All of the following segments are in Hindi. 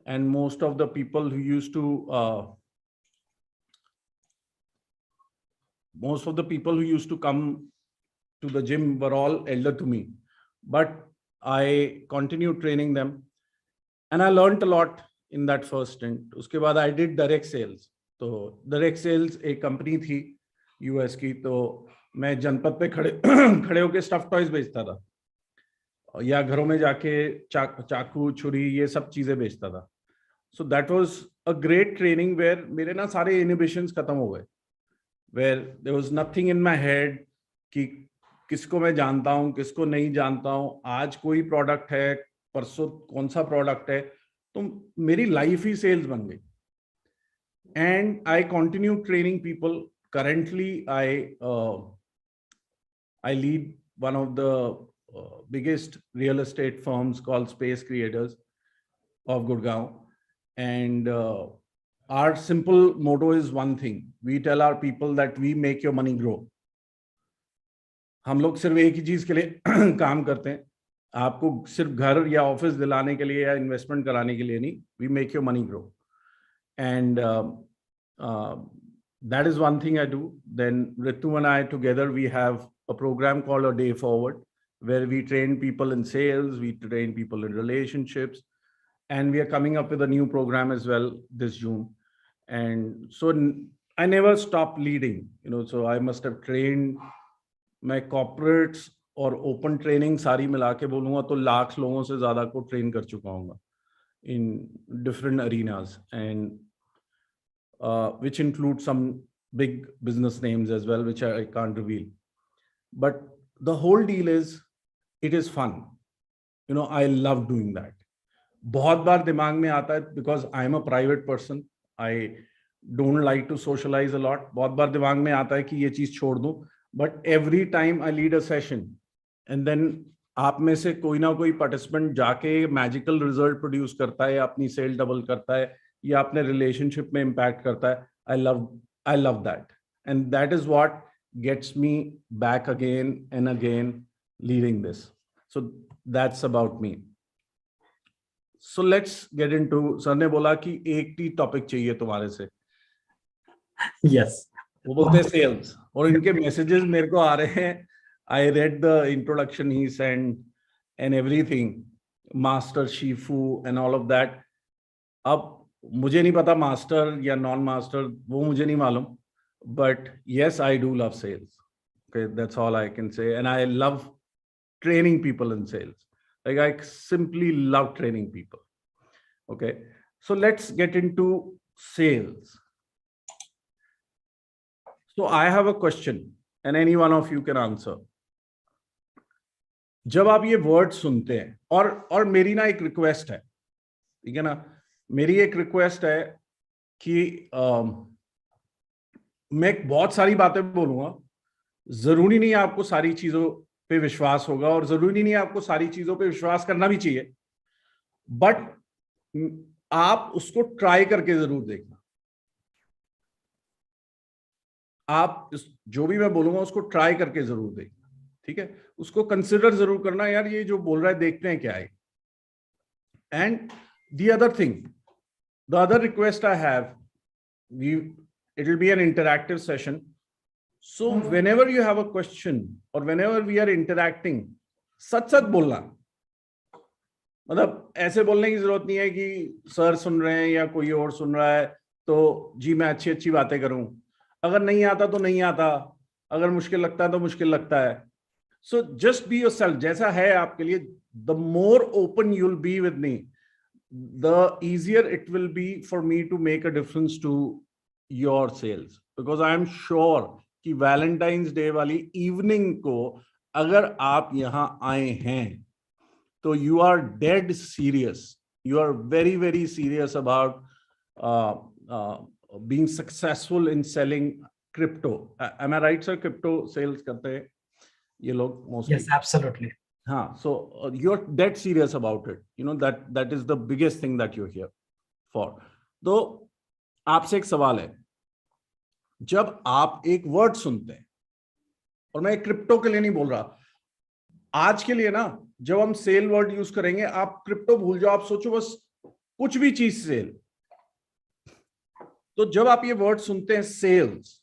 and most of the people who used to come to the gym were all elder to me, but I continued training them and I learned a lot in that first stint. उसके बाद I did direct sales. तो direct sales एक कंपनी थी यूएस की, तो मैं जनपद पे खड़े होके स्टफ टॉयज बेचता था या घरों में जाके चाकू छुरी ये सब चीजें बेचता था. So that was a great training where मेरे ना सारे inhibitions खत्म हो गए, where there was nothing in my head कि किसको मैं जानता हूँ किसको नहीं जानता हूँ, आज कोई प्रोडक्ट है परसों कौन सा प्रोडक्ट है, तो मेरी लाइफ ही सेल्स बन गई. And I continue training people. Currently I lead one of the biggest real estate firms called Space Creators of Gurgaon, and our simple motto is one thing. We tell our people that we make your money grow. हम लोग सिर्फ एक ही चीज के लिए काम करते हैं, आपको सिर्फ घर या ऑफिस दिलाने के लिए या इन्वेस्टमेंट कराने के लिए नहीं. We make your money grow, and that is one thing I do. Then Ritu and I together, we have a program called A Day Forward, where we train people in sales, we train people in relationships, and we are coming up with a new program as well this June. And so I never stop leading, so I must have trained my corporates और ओपन ट्रेनिंग सारी मिला के बोलूँगा तो लाख लोगों से ज़्यादा को ट्रेन कर चुका हूँ in different arenas, and which include some big business names as well, which I can't reveal. But the whole deal is, it is fun. I love doing that. बहुत बार दिमाग में आता है, because I am a private person, I don't like to socialize a lot. बहुत बार दिमाग में आता है कि ये चीज़ छोड़ दूँ, but every time I lead a session, and then आप में से कोई ना कोई पार्टिसिपेंट जाके मैजिकल रिजल्ट प्रोड्यूस करता है, अपनी सेल डबल करता है या अपने रिलेशनशिप में इम्पैक्ट करता है. I love that, and that is what gets me back again and again leading this. So that's about me. So let's get into. Sir ने बोला कि एक ही टॉपिक चाहिए तुम्हारे से. Yes. वो बोलते हैं सेल्स, और इनके मैसेजेस मेरे को आ रहे हैं. I read the introduction he sent and everything, master Shifu and all of that. अब मुझे नहीं पता मास्टर या नॉन मास्टर, वो मुझे नहीं मालूम, but yes, I do love sales. Okay, that's all I can say. And I love training people in sales. Like, I simply love training people. Okay, so let's get into sales. So I have a question, and any one of you can answer. जब आप ये वर्ड सुनते हैं, और मेरी ना एक रिक्वेस्ट है, ठीक है ना, मेरी एक रिक्वेस्ट है कि मैं बहुत सारी बातें बोलूंगा, जरूरी नहीं आपको सारी चीजों पे विश्वास होगा, और जरूरी नहीं आपको सारी चीजों पे विश्वास करना भी चाहिए, बट आप उसको ट्राई करके जरूर देखना. आप जो भी मैं बोलूंगा उसको ट्राई करके जरूर देखना, ठीक है, उसको कंसिडर जरूर करना, यार ये जो बोल रहा है देखते हैं क्या है. And the other thing, the other request I have, it will be an interactive session. So whenever you have a question or whenever we are interacting, सच सच बोलना. मतलब ऐसे बोलने की जरूरत नहीं है कि सर सुन रहे हैं या कोई और सुन रहा है तो जी मैं अच्छी अच्छी बातें करूं. अगर नहीं आता तो नहीं आता, अगर मुश्किल लगता है तो मुश्किल लगता है. So just be yourself. जैसा है आपके लिए, the more open you'll be with me, the easier it will be for me to make a difference to your sales. Because I am sure कि Valentine's Day वाली evening को अगर आप यहाँ आए हैं तो you are dead serious. You are very very serious about being successful in selling crypto. Am I right, sir? Crypto sales करते हैं ये लोग mostly. Yes, absolutely. हाँ, so you're dead serious about it. That is the biggest thing that you're here for. तो आपसे एक सवाल है, जब आप एक वर्ड सुनते हैं, और मैं क्रिप्टो के लिए नहीं बोल रहा, आज के लिए ना, जब हम सेल वर्ड यूज करेंगे, आप क्रिप्टो भूल जाओ, आप सोचो बस कुछ भी चीज सेल। तो जब आप ये वर्ड सुनते हैं सेल्स,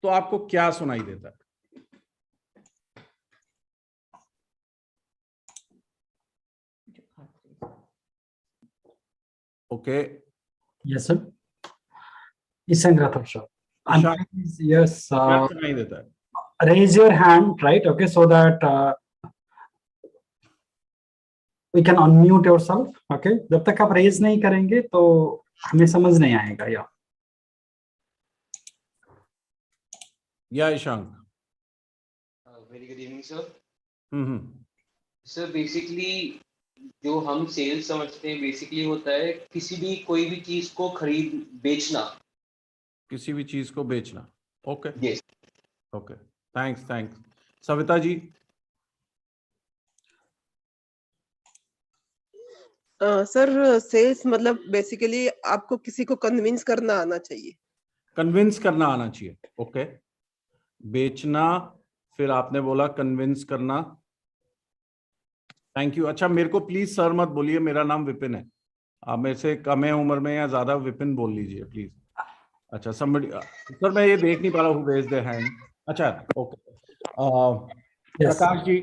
तो आपको क्या सुनाई देता है? Okay, Yes, sir. Isang Rathab, sir. Ishan, Yes. क्या सुनाई देता है? Raise your hand, right? Okay, so that we can unmute yourself. Okay. जब तक आप raise नहीं करेंगे तो हमें समझ नहीं आएगा या Ishaan. Very good evening sir. Hmm. Sir basically जो हम सेल्स समझते हैं बेसिकली होता है किसी भी कोई भी चीज को खरीद बेचना। किसी भी चीज को बेचना। Okay, yes. Okay, thanks. Savita ji. Sir sales मतलब बेसिकली आपको किसी को कन्विंस करना आना चाहिए। कन्विंस करना आना चाहिए। ओके, बेचना, फिर आपने बोला कन्विंस करना। Thank you. अच्छा, मेरे को प्लीज सर मत बोलिए, मेरा नाम विपिन है। आप मेरे से कम है उम्र में या ज्यादा, विपिन बोल लीजिए प्लीज। अच्छा, somebody सर मैं ये देख नहीं पा रहा हूँ रेज देयर हैंड। अच्छा, okay. Yes. Prakash ji.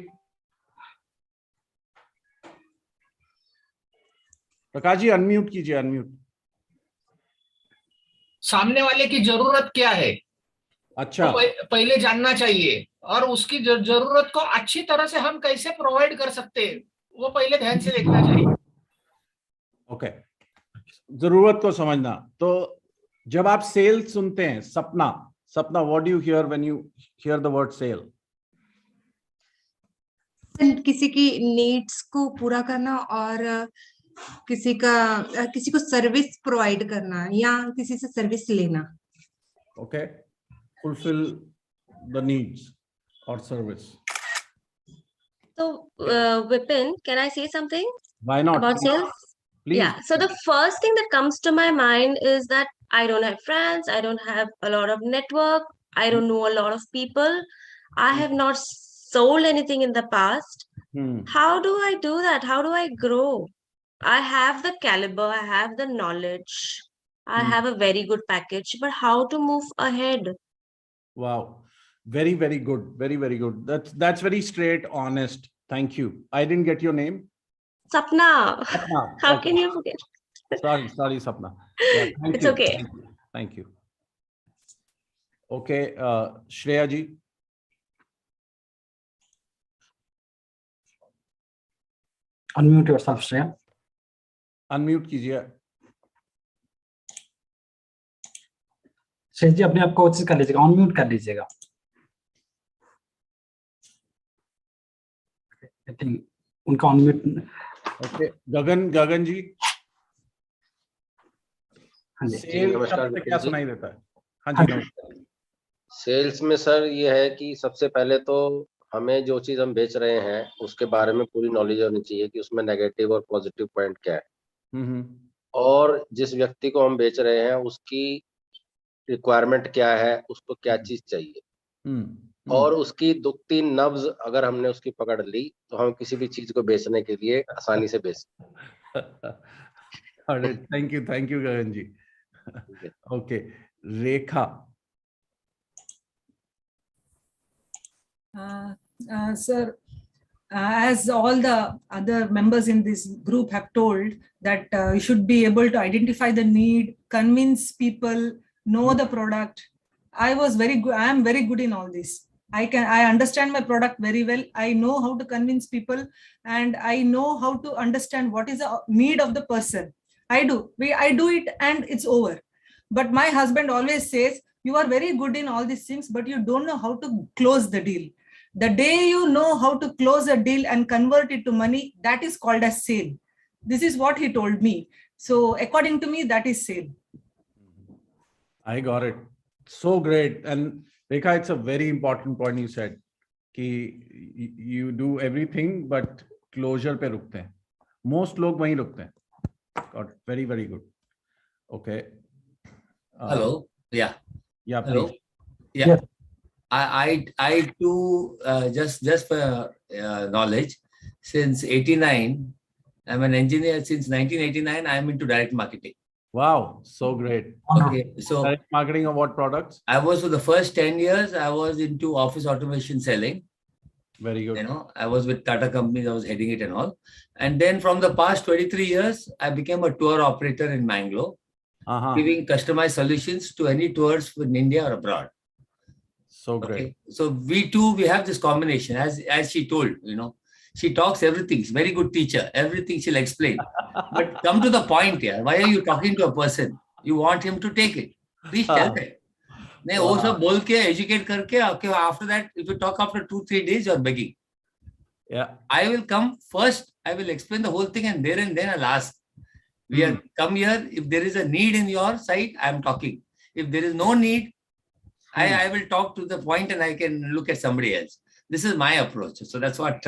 Prakash ji unmute कीजिए, अनम्यूट। सामने वाले की जरूरत क्या है अच्छा, तो पहले जानना चाहिए, और उसकी जरूरत को अच्छी तरह से हम कैसे प्रोवाइड कर सकते हैं वो पहले ध्यान से देखना चाहिए। ओके, जरूरत को समझना। तो जब आप सेल सुनते हैं, Sapna what do you hear when you hear the word sale? किसी की नीड्स को पूरा करना और किसी को सर्विस प्रोवाइड करना या किसी से सर्विस लेना। ओके, फुलफिल द नीड्स और service. So, Vipin, can I say something why not, about sales? Please. Yeah. So the first thing that comes to my mind is that I don't have friends. I don't have a lot of network. I don't know a lot of people. I have not sold anything in the past. How do I do that? How do I grow? I have the caliber. I have the knowledge. I have a very good package, but how to move ahead? Wow, very good, very good. That's very straight, honest. Thank you. I didn't get your name. Sapna. Sapna. How Okay. can you forget? Sorry, Sapna. Yeah, thank It's you. okay. Thank you. Okay, Shreya ji. unmute yourself, Shreya. Unmute कीजिए। श्रेया जी अपने आप को कोशिश कर लीजिएगा, unmute कर लीजिएगा। I think उनका unmute। Okay, गगन जी। हाँ जी। सेल नमस्कार शब्द क्या जी। सुनाई देता है? हाँ हाँ जी, जी। नमस्कार। सेल्स में सर ये है कि सबसे पहले तो हमें जो चीज हम बेच रहे हैं उसके बारे में पूरी नॉलेज होनी चाहिए कि उसमें नेगेटिव और पॉजिटिव पॉइंट क्या है, हम्म। और जिस व्यक्ति को हम बेच रहे हैं उसकी रिक्वायरमेंट क्या है, उसको क्या चीज चाहिए, और उसकी दुखती नब्ज अगर हमने उसकी पकड़ ली तो हम किसी भी चीज को बेचने के लिए आसानी से बेच thank you Gagan ji. Okay, Rekha. Sir, as all the other members in this group have told that you should be able to identify the need, convince people, know the product. I am very good in all this. I understand my product very well. I know how to convince people, and I know how to understand what is the need of the person. I do it, and it's over. But my husband always says, you are very good in all these things, but you don't know how to close the deal. The day you know how to close a deal and convert it to money, that is called as sale. This is what he told me. So according to me, that is sale. I got it. So great. And Rekha, it's a very important point you said. कि you do everything but closure पे रुकते हैं. Most लोग वहीं रुकते हैं. Got it. Very good. Okay. Hello. Yeah. Yeah. Hello. Please. Yeah. Yes. I too just for knowledge, since '89 I'm an engineer since 1989. I'm into direct marketing. Wow, so great. Okay, so Direct marketing of what products? I was for the first 10 years, I was into office automation selling. Very good. You know, I was with Tata companies, I was heading it and all. And then from the past 23 years, I became a tour operator in Mangalore, giving customized solutions to any tours in India or abroad. So great. Okay. So we have this combination, as she told, you know, she talks everything. She's a very good teacher. Everything she'll explain. But come to the point here. Why are you talking to a person? You want him to take it. Please tell them. नहीं वो सब बोल के educate करके after that if you talk after 2-3 days you're begging. Yeah. I will come first. I will explain the whole thing and then I'll ask. We are come here. If there is a need in your side, I am talking. If there is no need, I will talk to the point and I can look at somebody else. This is my approach. So that's what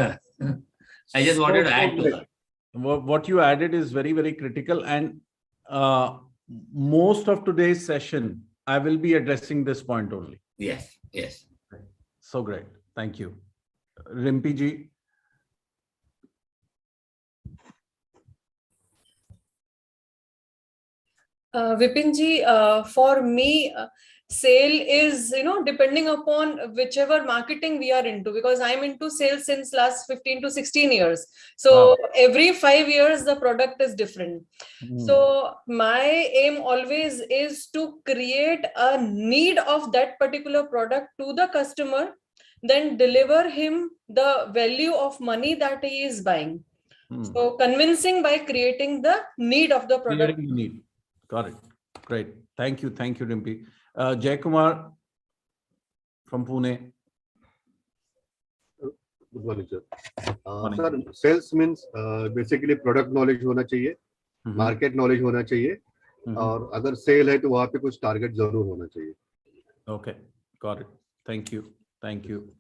I just wanted to add to that. What you added is very, very critical. And most of today's session, I will be addressing this point only. Yes, yes. So great. Thank you. Rimpi ji. Vipin ji, for me, sale is, depending upon whichever marketing we are into, because I'm into sales since last 15 to 16 years. So every 5 years, the product is different. So my aim always is to create a need of that particular product to the customer, then deliver him the value of money that he is buying. So convincing by creating the need of the product. Need. Got it. Great. Thank you. Thank you, Rimpi. Jay Kumar from Pune. Good morning, sir. Sir, sales means basically product knowledge होना चाहिए, market knowledge होना चाहिए, और अगर sale है तो वहाँ पे कुछ target जरूर होना चाहिए. Okay, got it. Thank you. Thank you.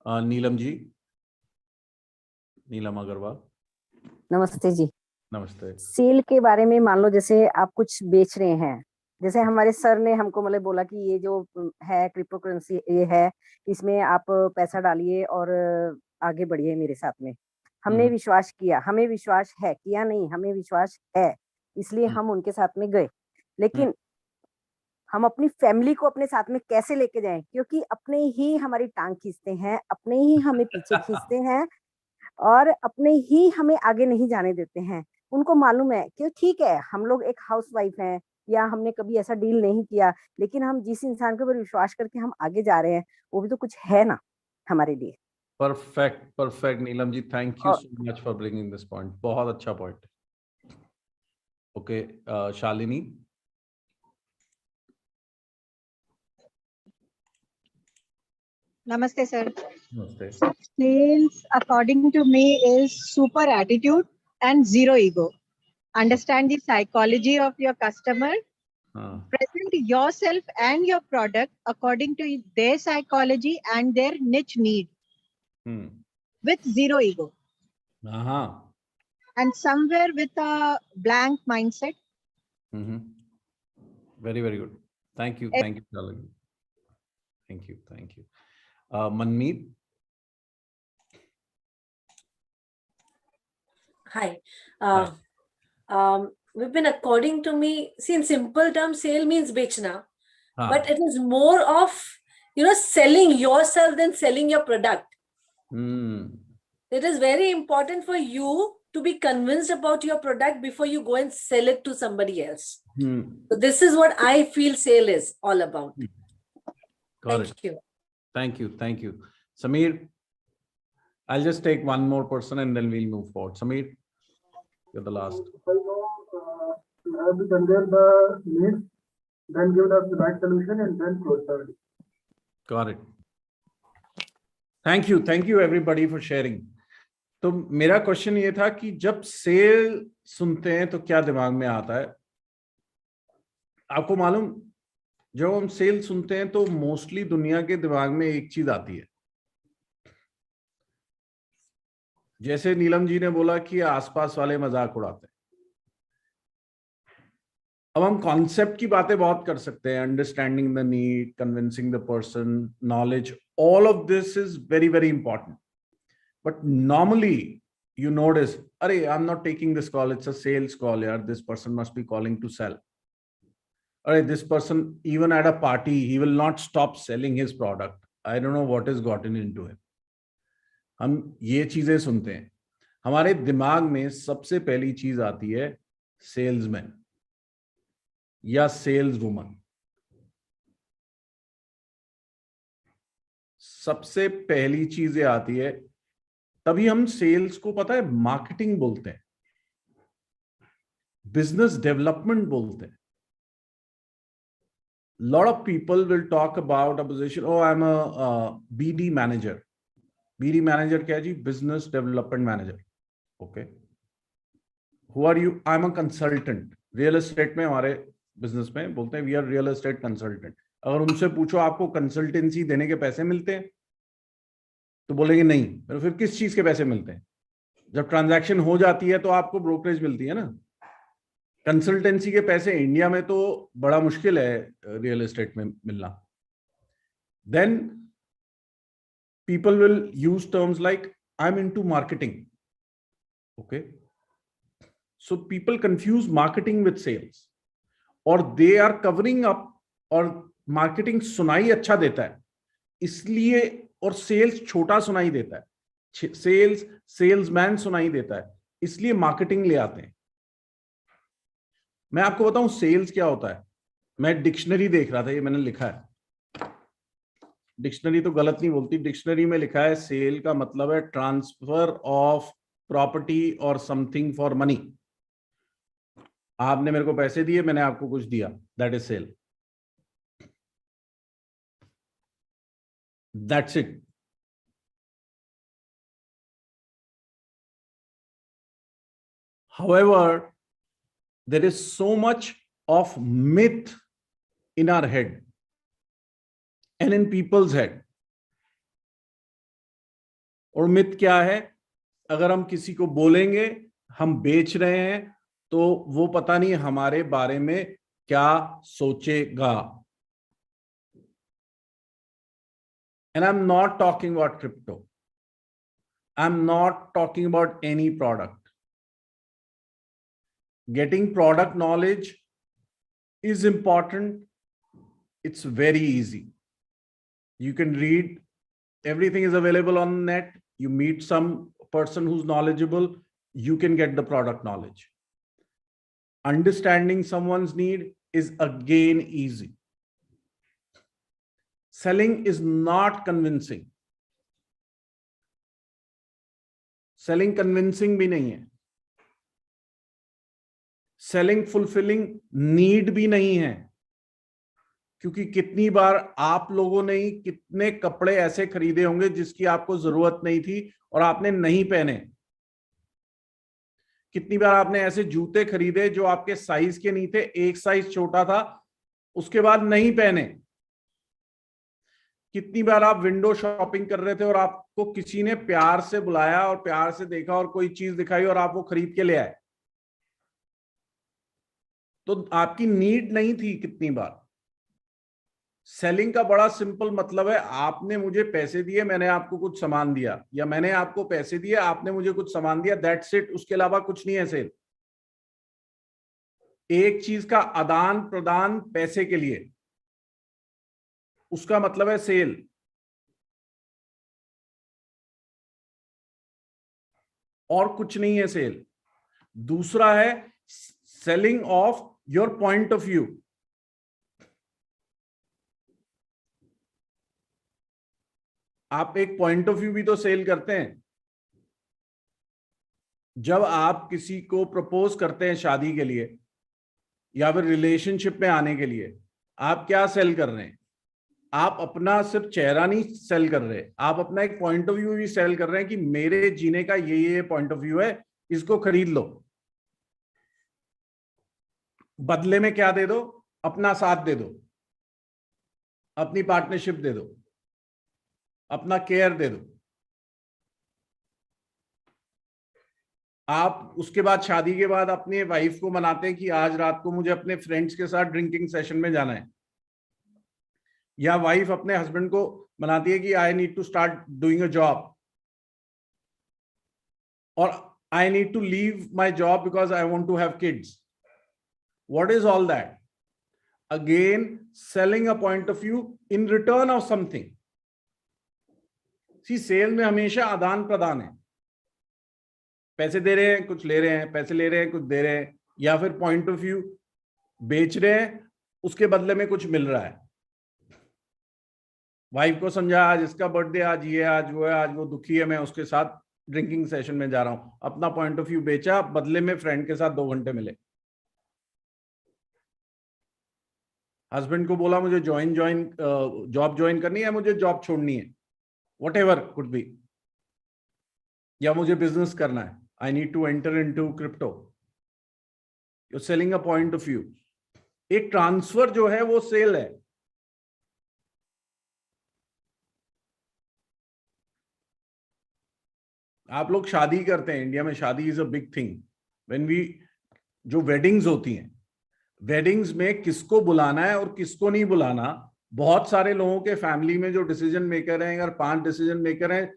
Neelam ji. Neelam Agarwal. नमस्ते जी. नमस्ते. सेल के बारे में मान लो जैसे आप कुछ बेच रहे हैं, जैसे हमारे सर ने हमको मतलब बोला कि ये जो है क्रिप्टो करेंसी ये है, इसमें आप पैसा डालिए और आगे बढ़िए मेरे साथ में. हमने विश्वास किया, हमें विश्वास है, किया नहीं, हमें विश्वास है, इसलिए हम उनके साथ में गए. लेकिन हम अपनी फैमिली को अपने साथ में कैसे लेके जाएं, क्योंकि अपने ही हमारी टांग खींचते हैं, अपने ही हमें पीछे खींचते हैं और अपने ही हमें आगे नहीं जाने देते हैं. उनको मालूम है कि ठीक है हम लोग एक हाउसवाइफ हैं या हमने कभी ऐसा डील नहीं किया, लेकिन हम जिस इंसान के ऊपर विश्वास करके हम आगे जा रहे हैं वो भी तो कुछ है ना हमारे लिए. Perfect Neelam ji, thank you so much for bringing this point. बहुत अच्छा point. Okay, Shalini. Namaste, sir. Namaste. Sales, according to me, is super attitude and zero ego. Understand the psychology of your customer. Present yourself and your product according to their psychology and their niche need. With zero ego. And somewhere with a blank mindset. Very, very good. Thank you. Thank you, Shalini. Thank you. Thank you. Manmeet. Hi. Vipin, according to me, see, in simple terms, sale means bechna, but it is more of, selling yourself than selling your product. It is very important for you to be convinced about your product before you go and sell it to somebody else. So this is what I feel sale is all about. Thank you. Thank you. Thank you. Samir, I'll just take one more person and then we'll move forward. Samir, you're the last. You have to convey the needs, then give the right solution and then close the deal. Got it. Thank you. Thank you everybody for sharing. तो मेरा क्वेश्चन ये था कि जब सेल सुनते हैं तो क्या दिमाग में आता है? आपको मालूम, जब हम सेल सुनते हैं तो मोस्टली दुनिया के दिमाग में एक चीज आती है. जैसे नीलम जी ने बोला कि आसपास वाले मजाक उड़ाते हैं. अब हम कॉन्सेप्ट की बातें बहुत कर सकते हैं, understanding the need, convincing the person, knowledge, all of this is very, very important. But normally you notice, Arey, I'm not taking this call, it's a sales call, yaar. This person must be calling to sell. Arey, this person, even at a party, he will not stop selling his product. I don't know what has gotten into him. हम ये चीजें सुनते हैं. हमारे दिमाग में सबसे पहली चीज आती है सेल्समैन या सेल्स वुमन. सबसे पहली चीजें आती है, तभी हम सेल्स को पता है मार्केटिंग बोलते हैं, बिजनेस डेवलपमेंट बोलते हैं. Lot of people will talk about a position, oh, I'm a BD manager. BD manager क्या है जी? Business Development Manager. Okay. Who are you? I'm a consultant. Real estate में हमारे business में बोलते हैं we are real estate consultant. अगर उनसे पूछो आपको कंसल्टेंसी देने के पैसे मिलते हैं तो बोलेंगे नहीं. तो फिर किस चीज के पैसे मिलते हैं? जब ट्रांजैक्शन हो जाती है तो आपको ब्रोकरेज मिलती है ना. कंसल्टेंसी के पैसे इंडिया में तो बड़ा मुश्किल है रियल एस्टेट में मिलना. Then people will use terms like I am into marketing. Okay, so people confuse marketing with sales और दे आर कवरिंग अप. और मार्केटिंग सुनाई अच्छा देता है इसलिए, और सेल्स छोटा सुनाई देता है. सेल्समैन सुनाई देता है इसलिए मार्केटिंग ले आते हैं. मैं आपको बताऊं सेल्स क्या होता है. मैं डिक्शनरी देख रहा था, ये मैंने लिखा है. डिक्शनरी तो गलत नहीं बोलती. डिक्शनरी में लिखा है सेल का मतलब है ट्रांसफर ऑफ प्रॉपर्टी और समथिंग फॉर मनी. आपने मेरे को पैसे दिए, मैंने आपको कुछ दिया, that is sale. That's it. However, there is so much of myth in our head and in people's head. और myth क्या है? अगर हम किसी को बोलेंगे हम बेच रहे हैं तो वो पता नहीं हमारे बारे में क्या सोचेगा. And I'm not talking about crypto. I'm not talking about any product. Getting product knowledge is important. It's very easy. You can read, everything is available on the net. You meet some person who's knowledgeable, you can get the product knowledge. Understanding someone's need is again easy. Selling is not convincing. Selling convincing भी नहीं है. सेलिंग फुलफिलिंग नीड भी नहीं है. क्योंकि कितनी बार आप लोगों ने ही कितने कपड़े ऐसे खरीदे होंगे जिसकी आपको जरूरत नहीं थी और आपने नहीं पहने. कितनी बार आपने ऐसे जूते खरीदे जो आपके साइज के नहीं थे, एक साइज छोटा था, उसके बाद नहीं पहने. कितनी बार आप विंडो शॉपिंग कर रहे थे और आपको किसी ने प्यार से बुलाया और प्यार से देखा और कोई चीज दिखाई और आप वो खरीद के ले आए, तो आपकी नीड नहीं थी. कितनी बार सेलिंग का बड़ा सिंपल मतलब है, आपने मुझे पैसे दिए, मैंने आपको कुछ सामान दिया, या मैंने आपको पैसे दिए, आपने मुझे कुछ सामान दिया, दैट्स इट. उसके अलावा कुछ नहीं है सेल. एक चीज का आदान प्रदान पैसे के लिए, उसका मतलब है सेल. और कुछ नहीं है सेल. दूसरा है selling of your point of view. आप एक पॉइंट ऑफ व्यू भी तो सेल करते हैं. जब आप किसी को प्रपोज करते हैं शादी के लिए या फिर रिलेशनशिप में आने के लिए, आप क्या सेल कर रहे हैं? आप अपना सिर्फ चेहरा नहीं सेल कर रहे, आप अपना एक पॉइंट ऑफ व्यू भी सेल कर रहे हैं कि मेरे जीने का ये पॉइंट ऑफ व्यू है, इसको खरीद लो. बदले में क्या दे दो? अपना साथ दे दो, अपनी पार्टनरशिप दे दो, अपना केयर दे दो. आप उसके बाद शादी के बाद अपने वाइफ को मनाते हैं कि आज रात को मुझे अपने फ्रेंड्स के साथ ड्रिंकिंग सेशन में जाना है, या वाइफ अपने हस्बैंड को मनाती है कि I need to start doing a job. और I need to leave my job because I want to have kids. What is all that? Again, selling a point of view in return of something. See, sale में हमेशा आदान प्रदान है, पैसे दे रहे हैं, कुछ ले रहे हैं, पैसे ले रहे हैं, कुछ दे रहे हैं, या फिर पॉइंट ऑफ व्यू बेच रहे हैं, उसके बदले में कुछ मिल रहा है। वाइफ को समझा, आज इसका बर्थडे, आज ये, आज वो है, आज वो दुखी है, मैं उसके साथ ड्रिंकिंग सेशन में जा रहा हूं, अपना पॉइंट ऑफ व्यू बेचा, बदले में फ्रेंड के साथ 2 घंटे मिले। हस्बैंड को बोला मुझे जॉब ज्वाइन करनी है, मुझे जॉब छोड़नी है, whatever could be, या मुझे बिजनेस करना है, I need to enter into crypto. You're selling a point of view. एक ट्रांसफर जो है वो सेल है। आप लोग शादी करते हैं, इंडिया में शादी is a big thing. When we, जो वेडिंग्स होती हैं, वेडिंग्स में किसको बुलाना है और किसको नहीं बुलाना, बहुत सारे लोगों के फैमिली में जो डिसीजन मेकर हैं, अगर 5 डिसीजन मेकर हैं,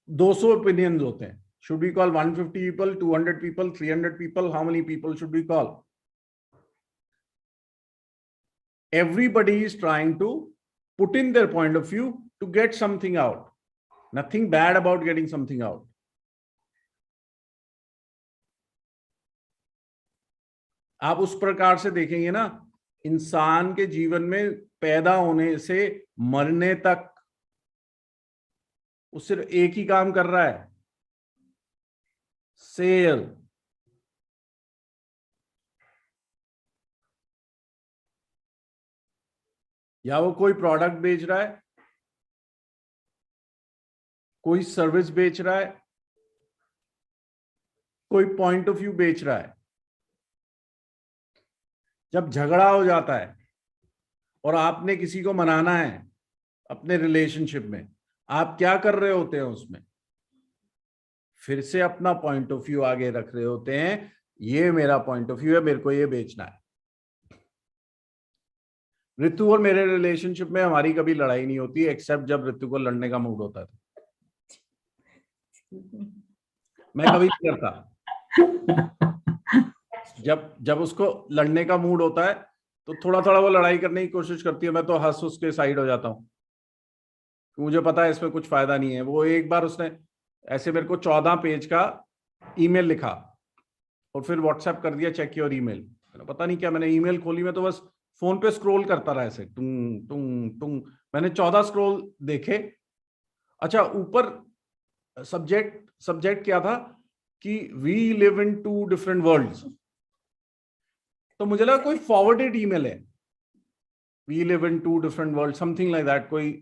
200 ओपिनियंस होते हैं। Should we call 150 people, 200 people, 300 people, how many people should we call? Everybody is trying to put in their point of view to get something out. Nothing bad about getting something out. आप उस प्रकार से देखेंगे ना, इंसान के जीवन में पैदा होने से मरने तक वो सिर्फ एक ही काम कर रहा है, सेल। या वो कोई प्रोडक्ट बेच रहा है, कोई सर्विस बेच रहा है, कोई पॉइंट ऑफ व्यू बेच रहा है। जब झगड़ा हो जाता है और आपने किसी को मनाना है अपने रिलेशनशिप में, आप क्या कर रहे होते हैं उसमें? फिर से अपना पॉइंट ऑफ व्यू आगे रख रहे होते हैं, ये मेरा पॉइंट ऑफ व्यू है, मेरे को ये बेचना है। ऋतु और मेरे रिलेशनशिप में हमारी कभी लड़ाई नहीं होती, एक्सेप्ट जब ऋतु को लड़ने का मूड होता है। मैं कभी नहीं करता। जब उसको लड़ने का मूड होता है तो थोड़ा थोड़ा वो लड़ाई करने की कोशिश करती है, मैं तो हंस उसके साइड हो जाता हूँ, मुझे पता है इसमें कुछ फायदा नहीं है। वो एक बार उसने ऐसे मेरे को 14 पेज का ईमेल लिखा और फिर व्हाट्सएप कर दिया, चेक योर ईमेल। पता नहीं क्या, मैंने ईमेल खोली, मैं तो बस फोन पे स्क्रॉल करता रहा ऐसे, टुंग टुंग टुंग। मैंने 14 स्क्रॉल देखे। अच्छा, ऊपर सब्जेक्ट क्या था कि we live in 2 different worlds. तो मुझे लगा कोई फॉरवर्डेड ईमेल है, we live in 2 different world, something like that, कोई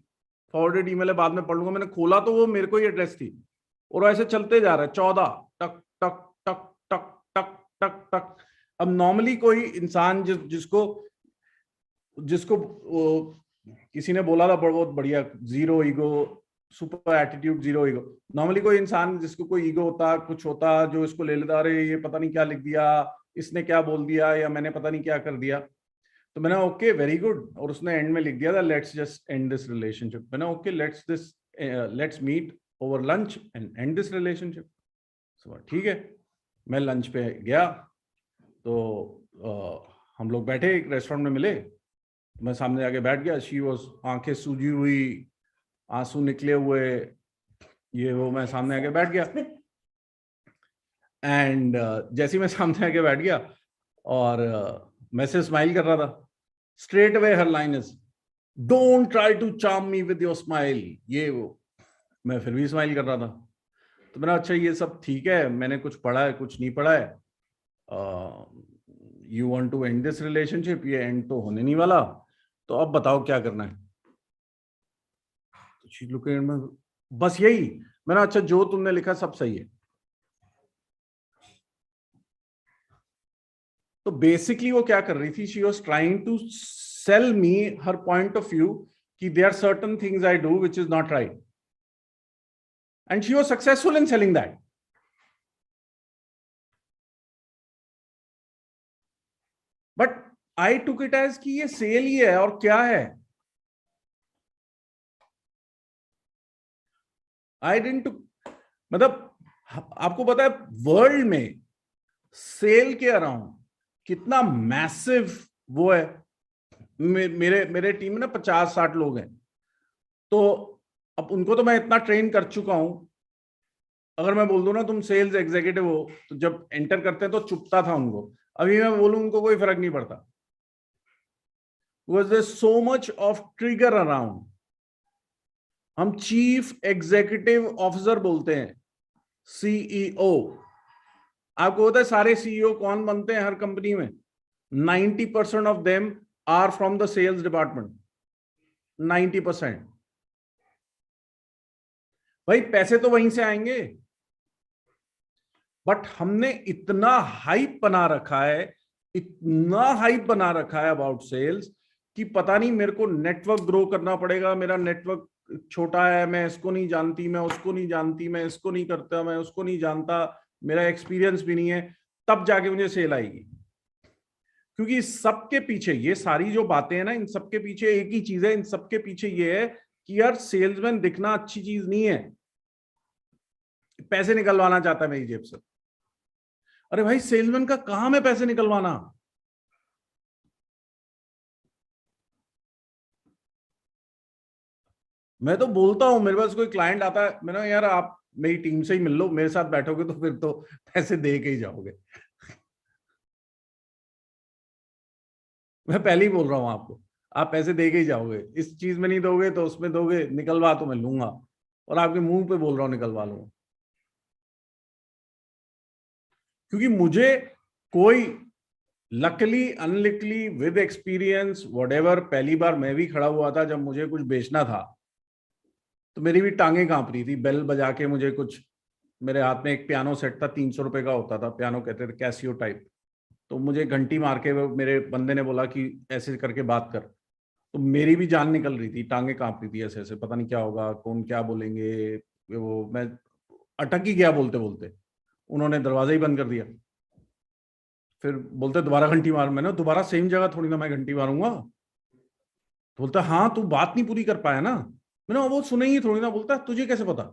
फॉरवर्डेड ईमेल है, बाद में पढ़ लूंगा। मैंने खोला तो वो मेरे को ही एड्रेस थी, और ऐसे चलते जा रहा है 14 टक टक टक टक टक टक टक। अब नॉर्मली कोई इंसान जिसको किसी ने बोला था बहुत बढ़िया, zero ego, super attitude, zero ego. Normally कोई इंसान जिसको कोई ईगो होता, कुछ होता, जो इसको ले लेता, अरे ये पता नहीं क्या लिख दिया, इसने क्या बोल दिया, या मैंने पता नहीं क्या कर दिया। तो मैंने ओके वेरी गुड, और उसने एंड में लिख दिया था let's just end this relationship. मैंने okay let's meet over lunch and end this relationship. ठीक है, मैं लंच पे गया तो हम लोग बैठे, एक रेस्टोरेंट में मिले, मैं सामने आके बैठ गया। शी वॉज, आंखें सूजी हुई, आंसू निकले हुए, ये वो, मैं सामने आके बैठ गया। एंड जैसे ही मैं सामने आके बैठ गया और मैं से स्माइल कर रहा था, straight away her line is don't try to charm me with your smile, ये वो। मैं फिर भी स्माइल कर रहा था। तो मैंने, अच्छा ये सब ठीक है, मैंने कुछ पढ़ा है, कुछ नहीं पढ़ा है, you want to end this relationship, ये एंड तो होने नहीं वाला, तो अब बताओ क्या करना है। तो बस यही। मैंने, अच्छा जो तुमने लिखा सब सही है। तो बेसिकली वो क्या कर रही थी, she was trying to sell me her point of view कि there are certain things I do which is not right, and she was successful in selling that. But I took it as कि ये सेल ही है और क्या है। आई डिडंट, मतलब आपको पता है वर्ल्ड में सेल के अराउंड कितना मैसिव वो है। मेरे टीम में ना 50-60 लोग हैं, तो अब उनको तो मैं इतना ट्रेन कर चुका हूं। अगर मैं बोल दूं ना तुम सेल्स एग्जीक्यूटिव हो, तो जब एंटर करते हैं तो चुपता था उनको, अभी मैं बोलूं उनको कोई फर्क नहीं पड़ता। Was there so much of trigger around? हम चीफ एग्जीक्यूटिव ऑफिसर बोलते हैं, सीईओ। आपको पता है सारे सीईओ कौन बनते हैं हर कंपनी में? 90% of them are from the sales department. 90%। भाई पैसे तो वहीं से आएंगे, बट हमने इतना हाइप बना रखा है, इतना हाइप बना रखा है अबाउट सेल्स कि पता नहीं मेरे को नेटवर्क ग्रो करना पड़ेगा, मेरा नेटवर्क छोटा है, मैं इसको नहीं जानती, मैं उसको नहीं जानती, मैं इसको नहीं करता, मैं उसको नहीं जानता, मेरा एक्सपीरियंस भी नहीं है, तब जाके मुझे सेल आएगी। क्योंकि इस सबके पीछे ये सारी जो बातें हैं ना, इन सबके पीछे एक ही चीज है, इन सबके पीछे ये है कि यार सेल्समैन दिखना अच्छी चीज नहीं है, पैसे निकलवाना चाहता है मेरी जेब से। अरे भाई सेल्समैन का काम है पैसे निकलवाना। मैं तो बोलता हूं, मेरे पास कोई क्लाइंट आता है, मैंने यार आप मेरी टीम से ही मिल लो, मेरे साथ बैठोगे तो फिर तो पैसे दे के ही जाओगे। मैं पहले ही बोल रहा हूं आपको, आप पैसे दे के ही जाओगे, इस चीज में नहीं दोगे तो उसमें दोगे, निकलवा तो मैं लूंगा, और आपके मुंह पे बोल रहा हूं निकलवा लूंगा। क्योंकि मुझे कोई luckily unluckily with experience whatever, पहली बार मैं भी खड़ा हुआ था जब मुझे कुछ बेचना था, तो मेरी भी टांगे कांप रही थी, बेल बजा के मुझे कुछ, मेरे हाथ में एक पियानो सेट था, 300 रुपए का होता था, पियानो कहते थे, कैसियो टाइप। तो मुझे घंटी मार के मेरे बंदे ने बोला कि ऐसे करके बात कर, तो मेरी भी जान निकल रही थी, टांगे कांप रही थी, ऐसे ऐसे पता नहीं क्या होगा, कौन क्या बोलेंगे, वो मैं अटक ही गया बोलते बोलते। उन्होंने दरवाजा ही बंद कर दिया, फिर बोलते दोबारा घंटी मार। मैंने दोबारा सेम जगह थोड़ी ना मैं घंटी मारूंगा। तो बोलता हाँ तू बात नहीं पूरी कर पाया ना। मैंने वो सुनेंगी थोड़ी ना। बोलता तुझे कैसे पता?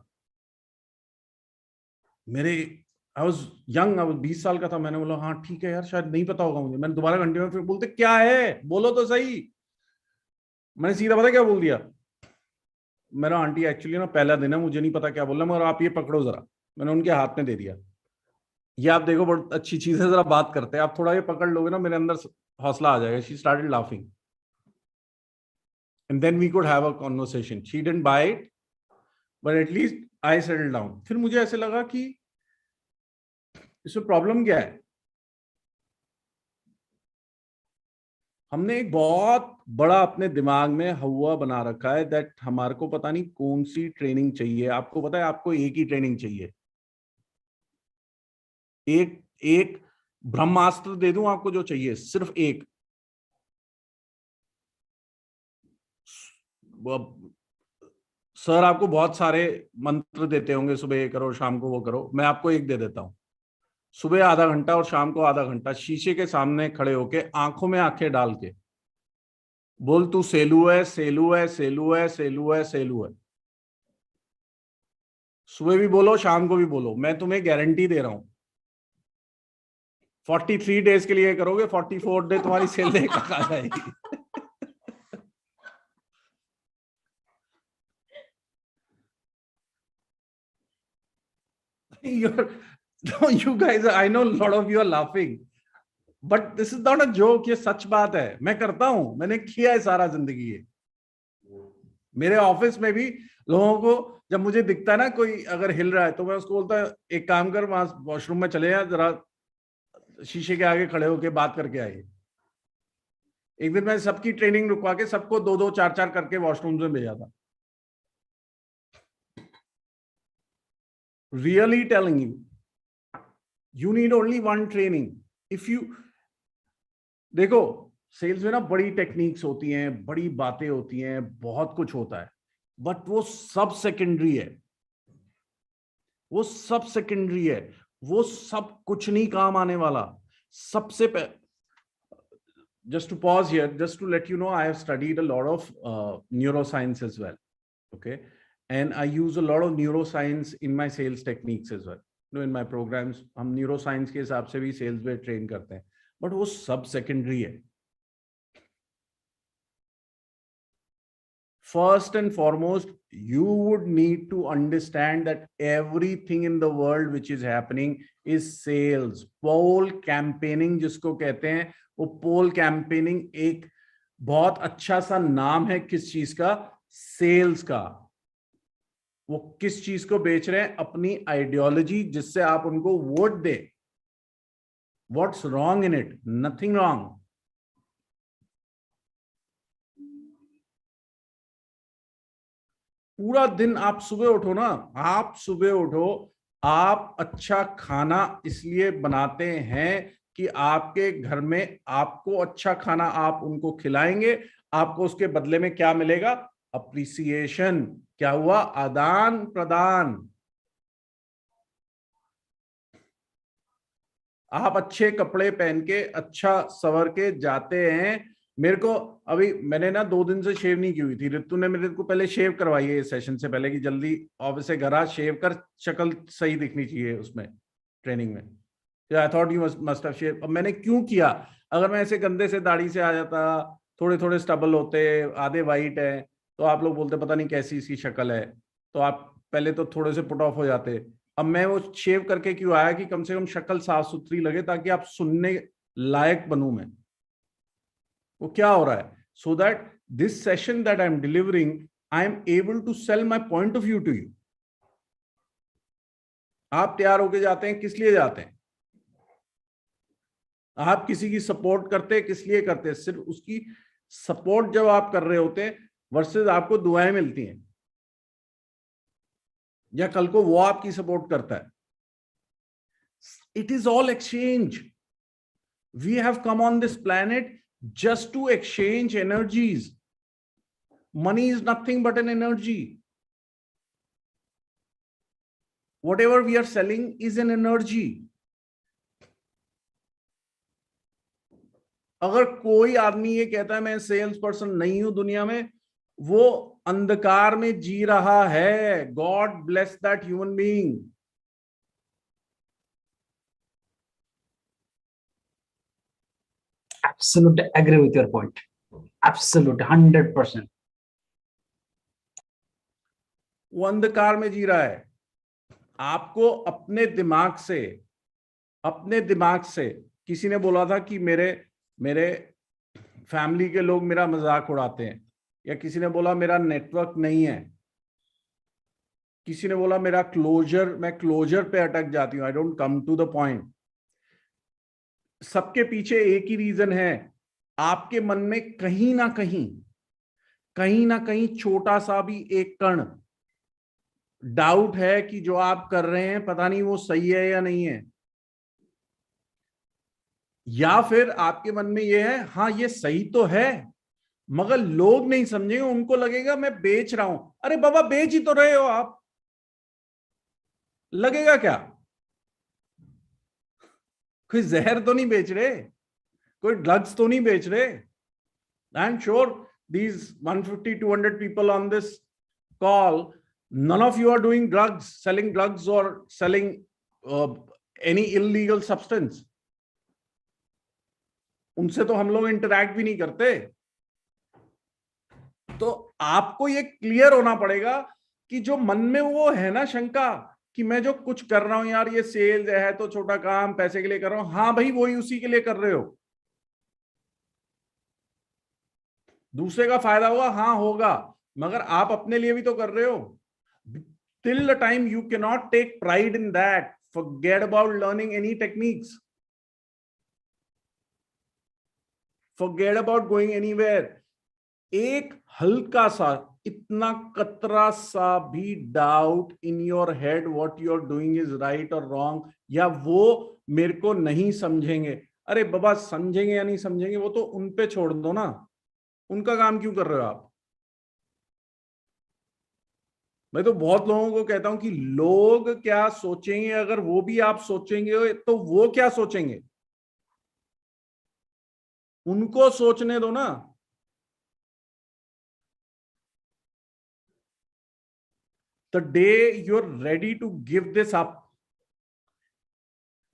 मेरे आई वॉज यंग, 20 साल का था। मैंने बोला हाँ ठीक है यार, शायद नहीं पता होगा मुझे। मैंने दोबारा घंटे में, फिर बोलते क्या है बोलो तो सही। मैंने सीधा पता क्या बोल दिया, मेरा आंटी एक्चुअली ना पहला दिन है, मुझे नहीं पता क्या बोलना, मगर आप ये पकड़ो जरा। मैंने उनके हाथ में दे दिया, ये आप देखो बहुत अच्छी चीज है, जरा बात करते हैं, आप थोड़ा ये पकड़ लोगे ना, मेरे अंदर हौसला आ जाएगा। She started laughing and then we could have a conversation. She didn't buy it but at least I settled down. फिर मुझे ऐसे लगा कि इसमें प्रॉब्लम क्या है। हमने एक बहुत बड़ा अपने दिमाग में हवा बना रखा है दैट हमारे को पता नहीं कौन सी ट्रेनिंग चाहिए। आपको पता है आपको एक ही ट्रेनिंग चाहिए, एक ब्रह्मास्त्र दे दूं आपको जो चाहिए, सिर्फ एक। सर आपको बहुत सारे मंत्र देते होंगे, सुबह ये करो शाम को वो करो, मैं आपको एक दे देता हूं। सुबह आधा घंटा और शाम को आधा घंटा शीशे के सामने खड़े होके आंखों में आंखें डाल के बोल तू सेलू है, सेलू है, सेलू है, सेलू है, सेलू है। सुबह भी बोलो, शाम को भी बोलो, मैं तुम्हें गारंटी दे रहा हूं 43 डेज के लिए करोगे, 44 डे तुम्हारी सेल देखा आ जाएगी। You guys, I know a lot of you are laughing, but this is not a joke. ये सच बात है, मैं करता हूं, मैंने किया है सारा जिंदगी ये। मेरे ऑफिस में भी लोगों को जब मुझे दिखता है ना कोई अगर हिल रहा है, तो मैं उसको बोलता है एक काम कर, वहां वॉशरूम में चले जा, जरा शीशे के आगे खड़े होके बात करके आइए। एक दिन मैं सबकी ट्रेनिंग रुकवा के सबको 2-2, 4-4 करके वॉशरूम में भेजा था। Really telling you, you need only one training. If you देखो सेल्स में ना बड़ी टेक्निक्स होती हैं, बड़ी बातें होती हैं, बहुत कुछ होता है, बट वो सब सेकेंडरी है, वो सब सेकेंडरी है, वो सब कुछ नहीं काम आने वाला। सबसे just to pause here, just to let you know, I have studied a lot of neuroscience as well, okay, and I use a lot of neuroscience in my sales techniques as well. In my programs हम न्यूरो साइंस के हिसाब से भी सेल्स में ट्रेन करते हैं, बट वो सब सेकेंडरी है. First and foremost, you would need to understand that everything in the world which is happening is sales. Poll campaigning जिसको कहते हैं, वो poll campaigning एक बहुत अच्छा सा नाम है किस चीज का? सेल्स का. वो किस चीज को बेच रहे हैं? अपनी आइडियोलॉजी, जिससे आप उनको vote they. What's wrong in it? Nothing wrong. पूरा दिन आप सुबह उठो ना, आप सुबह उठो, आप अच्छा खाना इसलिए बनाते हैं कि आपके घर में आपको अच्छा खाना आप उनको खिलाएंगे, आपको उसके बदले में क्या मिलेगा? अप्रिसिएशन. क्या हुआ? आदान प्रदान. आप अच्छे कपड़े पहन के अच्छा सवर के जाते हैं. मेरे को अभी, मैंने ना 2 दिन से शेव नहीं की हुई थी. ऋतु ने मेरे को पहले शेव करवाई है सेशन से पहले कि जल्दी ऑफिस से घर आ, शेव कर, शक्ल सही दिखनी चाहिए उसमें ट्रेनिंग में. I thought you must have shave. अब मैंने क्यों किया? अगर मैं ऐसे गंदे से दाढ़ी से आ जाता, थोड़े थोड़े स्टबल होते, आधे वाइट है, तो आप लोग बोलते पता नहीं कैसी इसकी शक्ल है, तो आप पहले तो थोड़े से पुट ऑफ हो जाते. अब मैं वो शेव करके क्यों आया कि कम से कम शक्ल साफ सुथरी लगे, ताकि आप सुनने लायक बनूं मैं. वो क्या हो रहा है? So that this session that I am delivering, I am able to sell my point of view to you. आप तैयार होके जाते हैं, किस लिए जाते हैं? आप किसी की सपोर्ट करते हैं, किस लिए करते हैं? सिर्फ उसकी सपोर्ट जब आप कर रहे होते हैं, वर्सेस आपको दुआएं मिलती हैं, या कल को वो आपकी सपोर्ट करता है. It is all exchange. We have come on this planet just to exchange energies. Money is nothing but an energy. Whatever we are selling is an energy. अगर कोई आदमी ये कहता है मैं सेल्स पर्सन नहीं हूं दुनिया में, वो अंधकार में जी रहा है. God bless that human being. Absolutely agree with your point. Absolutely 100%. वो अंधकार में जी रहा है. आपको अपने दिमाग से किसी ने बोला था कि मेरे फैमिली के लोग मेरा मजाक उड़ाते हैं, या किसी ने बोला मेरा नेटवर्क नहीं है, किसी ने बोला मेरा मैं क्लोजर पे अटक जाती हूं, I don't come to the point. सबके पीछे एक ही रीजन है. आपके मन में कहीं ना कहीं छोटा सा भी एक कण डाउट है कि जो आप कर रहे हैं पता नहीं वो सही है या नहीं है. या फिर आपके मन में ये है, हाँ ये सही तो है, मगर लोग नहीं समझेंगे, उनको लगेगा मैं बेच रहा हूं. अरे बाबा, बेच ही तो रहे हो आप. लगेगा क्या? कोई जहर तो नहीं बेच रहे, कोई ड्रग्स तो नहीं बेच रहे. I am sure these 150-200 people on this call, none of you are doing drugs, selling drugs or selling any illegal substance. उनसे तो हम लोग इंटरैक्ट भी नहीं करते. तो आपको ये क्लियर होना पड़ेगा कि जो मन में वो है ना शंका कि मैं जो कुछ कर रहा हूं यार, ये सेल्स है तो छोटा काम, पैसे के लिए कर रहा हूं. हाँ भाई, वही उसी के लिए कर रहे हो. दूसरे का फायदा होगा, हाँ होगा, मगर आप अपने लिए भी तो कर रहे हो. Till the time you can not take pride in that, forget about learning any techniques, forget about going anywhere. एक हल्का सा, इतना कतरा सा भी doubt in your head what you are doing is right और रॉन्ग, या वो मेरे को नहीं समझेंगे. अरे बाबा, समझेंगे या नहीं समझेंगे वो तो उन पे छोड़ दो ना. उनका काम क्यों कर रहे हो आप? मैं तो बहुत लोगों को कहता हूं कि लोग क्या सोचेंगे, अगर वो भी आप सोचेंगे तो वो क्या सोचेंगे, उनको सोचने दो ना. The day you're ready to give this up,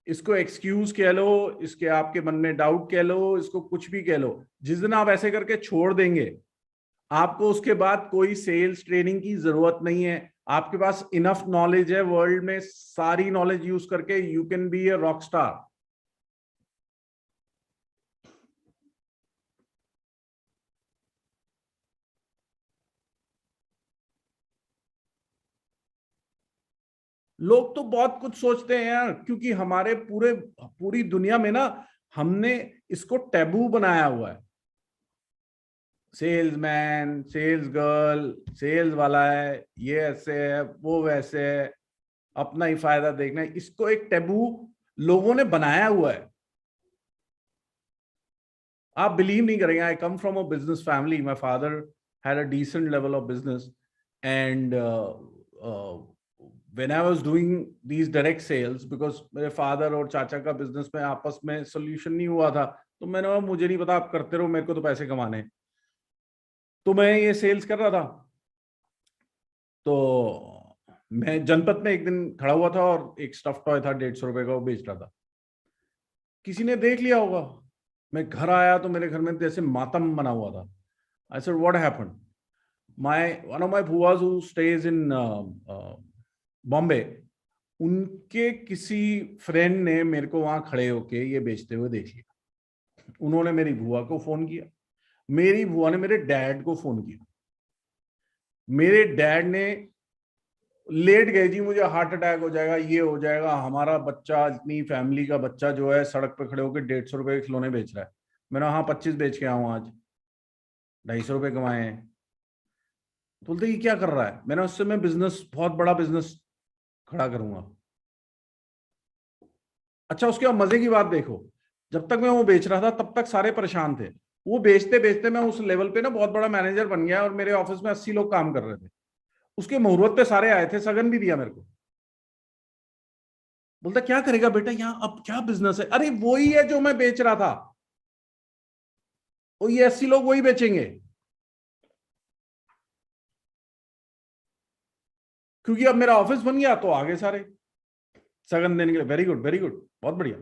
इसको एक्सक्यूज कह लो, इसके आपके मन में डाउट कह लो, इसको कुछ भी कह लो, जिस दिन आप ऐसे करके छोड़ देंगे, आपको उसके बाद कोई सेल्स ट्रेनिंग की जरूरत नहीं है। आपके पास इनफ नॉलेज है वर्ल्ड में, सारी नॉलेज यूज करके you can be a rock star. लोग तो बहुत कुछ सोचते हैं यार, क्योंकि हमारे पूरी दुनिया में ना हमने इसको टैबू बनाया हुआ है। सेल्समैन, सेल्स गर्ल, सेल्स वाला है, ये ऐसे है, वो वैसे है, अपना ही फायदा देखना है, इसको एक टैबू लोगों ने बनाया हुआ है। आप बिलीव नहीं करेंगे, I come from a business family, my father had a decent level of business and when I was doing these direct sales, because मेरे फादर और चाचा का बिजनेस में आपस में सोल्यूशन नहीं हुआ था, तो मैंने कहा मुझे नहीं पता, आप करते रहो, मेरे को तो पैसे कमाने। तो मैं ये सेल्स कर रहा था, तो मैं जनपद में एक दिन खड़ा हुआ था और एक स्टफ टॉय था 150 रुपए का, वो बेच रहा था। किसी ने देख लिया होगा। मैं घर आया तो मेरे घर में जैसे मातम बना हुआ था। I said, what happened? One of my bhuas who stays in Bombay, उनके किसी फ्रेंड ने मेरे को वहां खड़े होके ये बेचते हुए देख लिया। उन्होंने मेरी बुआ को फोन किया, मेरी बुआ ने मेरे डैड को फोन किया, मेरे डैड ने लेट गए, जी मुझे हार्ट अटैक हो जाएगा, ये हो जाएगा, हमारा बच्चा, इतनी फैमिली का बच्चा जो है सड़क पे खड़े होकर 150 रुपए के खिलौने बेच रहा है। मैंने हाँ 25 बेच के आऊँ, आज 250 रुपए कमाए हैं। बोलते ये क्या कर रहा है? मैंने उससे मैं बिजनेस, बहुत बड़ा बिजनेस खड़ा करूंगा। अच्छा, उसके बाद मजे की बात देखो, जब तक मैं वो बेच रहा था तब तक सारे परेशान थे। वो बेचते बेचते मैं उस लेवल पे ना बहुत बड़ा मैनेजर बन गया और मेरे ऑफिस में 80 लोग काम कर रहे थे। उसके मुहूर्त पे सारे आए थे, सगन भी दिया मेरे को। बोलता क्या करेगा बेटा यहाँ, अब क्या बिजनेस है? अरे वही है जो मैं बेच रहा था, वो ये 80 लोग वही बेचेंगे, क्योंकि अब मेरा ऑफिस बन गया तो आगे सारे सगन देने के लिए। वेरी गुड, वेरी गुड, बहुत बढ़िया।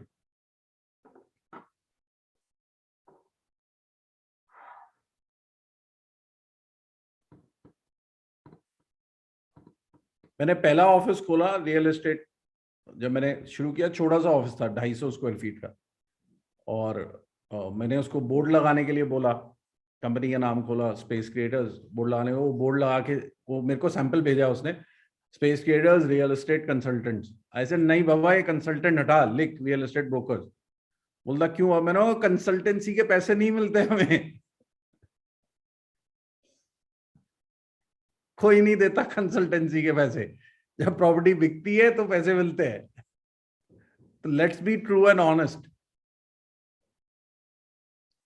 मैंने पहला ऑफिस खोला रियल एस्टेट, जब मैंने शुरू किया, छोटा सा ऑफिस था 250 स्क्वायर फीट का, और मैंने उसको बोर्ड लगाने के लिए बोला, कंपनी का नाम खोला स्पेस क्रिएटर्स। बोर्ड लगाने को, वो बोर्ड लगा के वो मेरे को सैंपल भेजा उसने, space creators real estate consultants. ऐसे नहीं बाबा, ये कंसल्टेंट हटा, लिख रियल एस्टेट ब्रोकर्स। बोलता क्यों? अब मैंने कंसल्टेंसी के पैसे नहीं मिलते हमें, कोई नहीं देता कंसल्टेंसी के पैसे, जब प्रॉपर्टी बिकती है तो पैसे मिलते हैं। तो let's be true and honest.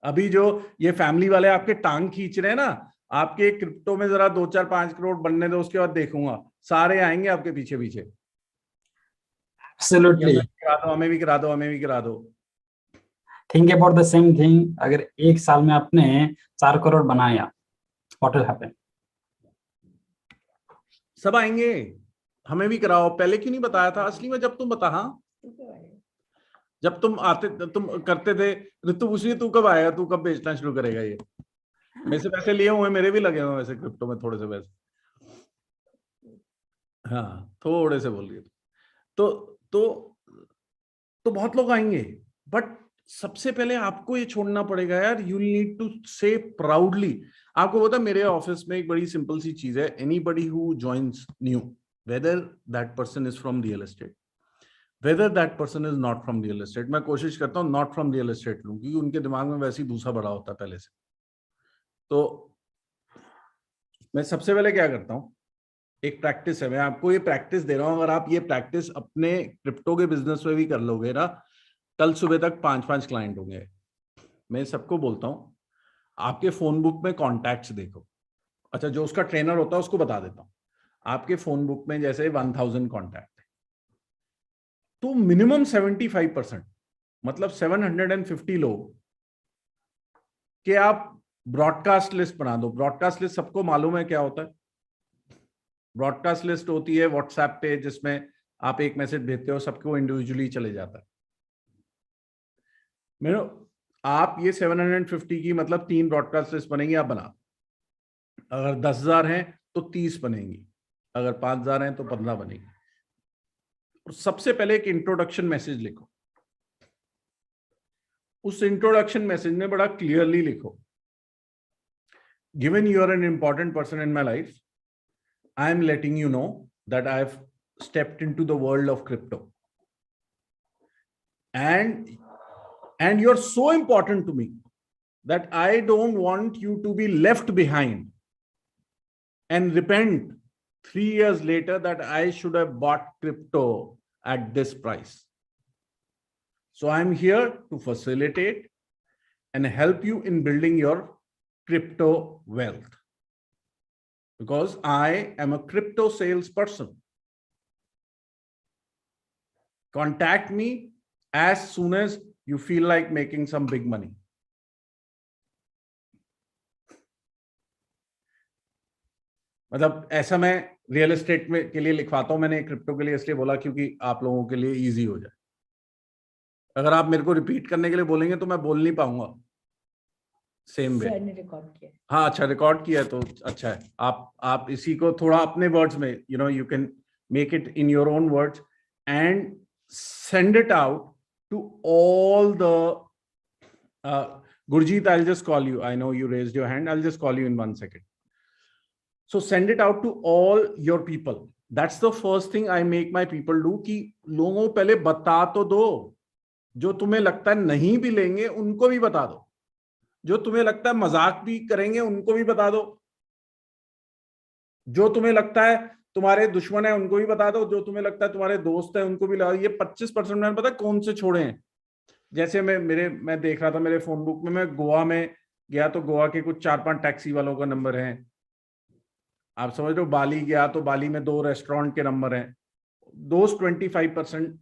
अभी जो ये फैमिली वाले आपके टांग खींच रहे हैं ना, आपके क्रिप्टो में जरा 2-4-5 करोड़ बनने दो, उसके बाद देखूंगा, सारे आएंगे आपके पीछे पीछे। Absolutely. करा दो, हमें भी करा दो, हमें भी करा दो। Think about the same thing. अगर एक साल में आपने 4 करोड़ बनाया, what will happen? सब आएंगे, हमें भी कराओ। पहले क्यों नहीं बताया था? असली में जब तुम बता, हाँ जब तुम आते, तुम करते थे, ऋतु पूछ रही है तू कब आएगा, तू कब बेचना शुरू करेगा? ये मेरे से पैसे लिए हुए, मेरे भी लगे हुए वैसे क्रिप्टो में थोड़े से पैसे। हाँ थोड़े से बोल रही है तो बहुत लोग आएंगे, बट सबसे पहले आपको ये छोड़ना पड़ेगा यार, यू नीड टू से प्राउडली। आपको पता, मेरे ऑफिस में एक बड़ी सिंपल सी चीज है, anybody who joins new, whether that person is from real estate, whether that person is not from real estate, मैं कोशिश करता हूँ नॉट फ्रॉम रियल एस्टेट लूं, क्योंकि उनके दिमाग में वैसे ही भूसा भरा होता है पहले से। तो मैं सबसे पहले क्या करता हूँ, एक प्रैक्टिस है, मैं आपको ये प्रैक्टिस दे रहा हूँ, अगर आप ये प्रैक्टिस अपने क्रिप्टो के बिजनेस में भी कर लोगे ना, कल सुबह तक 5-5 क्लाइंट होंगे। मैं सबको बोलता हूँ आपके फोन बुक में कॉन्टैक्ट्स देखो। अच्छा, जो उसका ट्रेनर होता है उसको बता देता हूँ, आपके फोन बुक में जैसे 1000 कॉन्टैक्ट है, तो मिनिमम 75%, मतलब 750 लोग के आप ब्रॉडकास्ट लिस्ट बना दो। ब्रॉडकास्ट लिस्ट सबको मालूम है क्या होता है? ब्रॉडकास्ट लिस्ट होती है व्हाट्सएप पे, जिसमें आप एक मैसेज भेजते हो, सबको इंडिविजुअली चले जाता है। मेरे आप ये 750 की मतलब 3 ब्रॉडकास्ट लिस्ट बनेंगी, आप बना। अगर 10,000 हैं तो 30 बनेंगी, अगर 5,000 हैं तो 15 बनेगी। और सबसे पहले एक इंट्रोडक्शन मैसेज लिखो। उस इंट्रोडक्शन मैसेज में बड़ा क्लियरली लिखो, given you are an important person in my life, I am letting you know that I have stepped into the world of crypto, and you're so important to me that I don't want you to be left behind and repent 3 years later that I should have bought crypto at this price. So I'm here to facilitate and help you in building your crypto wealth, because I am a crypto salesperson. Contact me as soon as you feel like making some big money. मतलब ऐसा मैं रियल एस्टेट में के लिए लिखवाता हूं, मैंने क्रिप्टो के लिए इसलिए बोला क्योंकि आप लोगों के लिए इजी हो जाए। अगर आप मेरे को रिपीट करने के लिए बोलेंगे तो मैं बोल नहीं पाऊंगा सेम वे। रिकॉर्ड किया। हाँ अच्छा, रिकॉर्ड किया है तो अच्छा है। आप इसी को थोड़ा अपने वर्ड्स में, you can make it in your own words and send it out to all the Gurjeet, I'll just call you. I know you raised your hand. I'll just call you in 1 second. So send it out to all your people. That's the first thing I make my people do, कि लोगों पहले बता तो दो। जो तुम्हें लगता है नहीं भी लेंगे उनको भी बता दो, जो तुम्हें लगता है मजाक भी करेंगे उनको भी बता दो, जो तुम्हें लगता है तुम्हारे दुश्मन है उनको भी बता दो, जो तुम्हें लगता है तुम्हारे दोस्त है उनको भी लगा। ये 25% मैंने पता है कौन से छोड़े हैं। जैसे मैं देख रहा था मेरे फोन बुक में, मैं गोवा में गया तो गोवा के कुछ 4-5 टैक्सी वालों का नंबर है। आप समझ रहे हो, बाली गया तो बाली में 2 रेस्टोरेंट के नंबर हैं। दोस्त 25%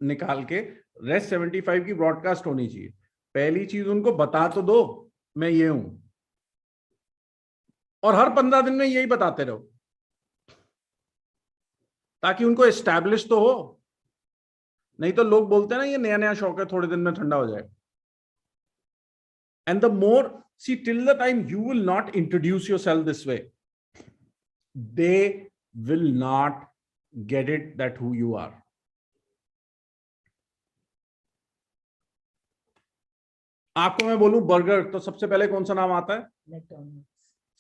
निकाल के रेस्ट 75 की ब्रॉडकास्ट होनी चाहिए। पहली चीज उनको बता तो दो मैं ये हूं, और हर 15 दिन में यही बताते रहो ताकि उनको एस्टैब्लिश तो हो। नहीं तो लोग बोलते हैं ना ये नया नया शौक है, थोड़े दिन में ठंडा हो जाएगा। And the more, see till the time you will not introduce yourself this way, they will not get it that who you are. आपको मैं बोलूं बर्गर तो सबसे पहले कौन सा नाम आता है? मैकडॉनल्ड्स।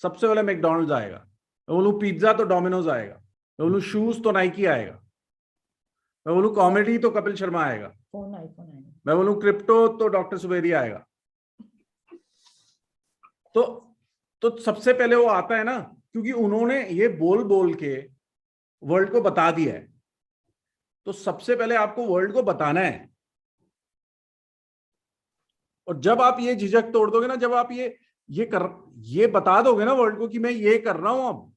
सबसे पहले मैकडॉनल्ड्स आएगा। मैं बोलूं पिज्जा तो डोमिनोज आएगा। मैं बोलूं शूज तो नाइकी आएगा। मैं बोलूं कॉमेडी तो कपिल शर्मा आएगा। फोन आईफोन आएगा। मैं बोलूं क्रिप्टो तो डॉक्टर सुबेरी आएगा। तो सबसे पहले वो आता है ना, क्योंकि उन्होंने ये बोल बोल के वर्ल्ड को बता दिया है। तो सबसे पहले आपको वर्ल्ड को बताना है। और जब आप ये झिझक तोड़ दोगे ना, जब आप ये बता दोगे ना वर्ल्ड को कि मैं ये कर रहा हूं, अब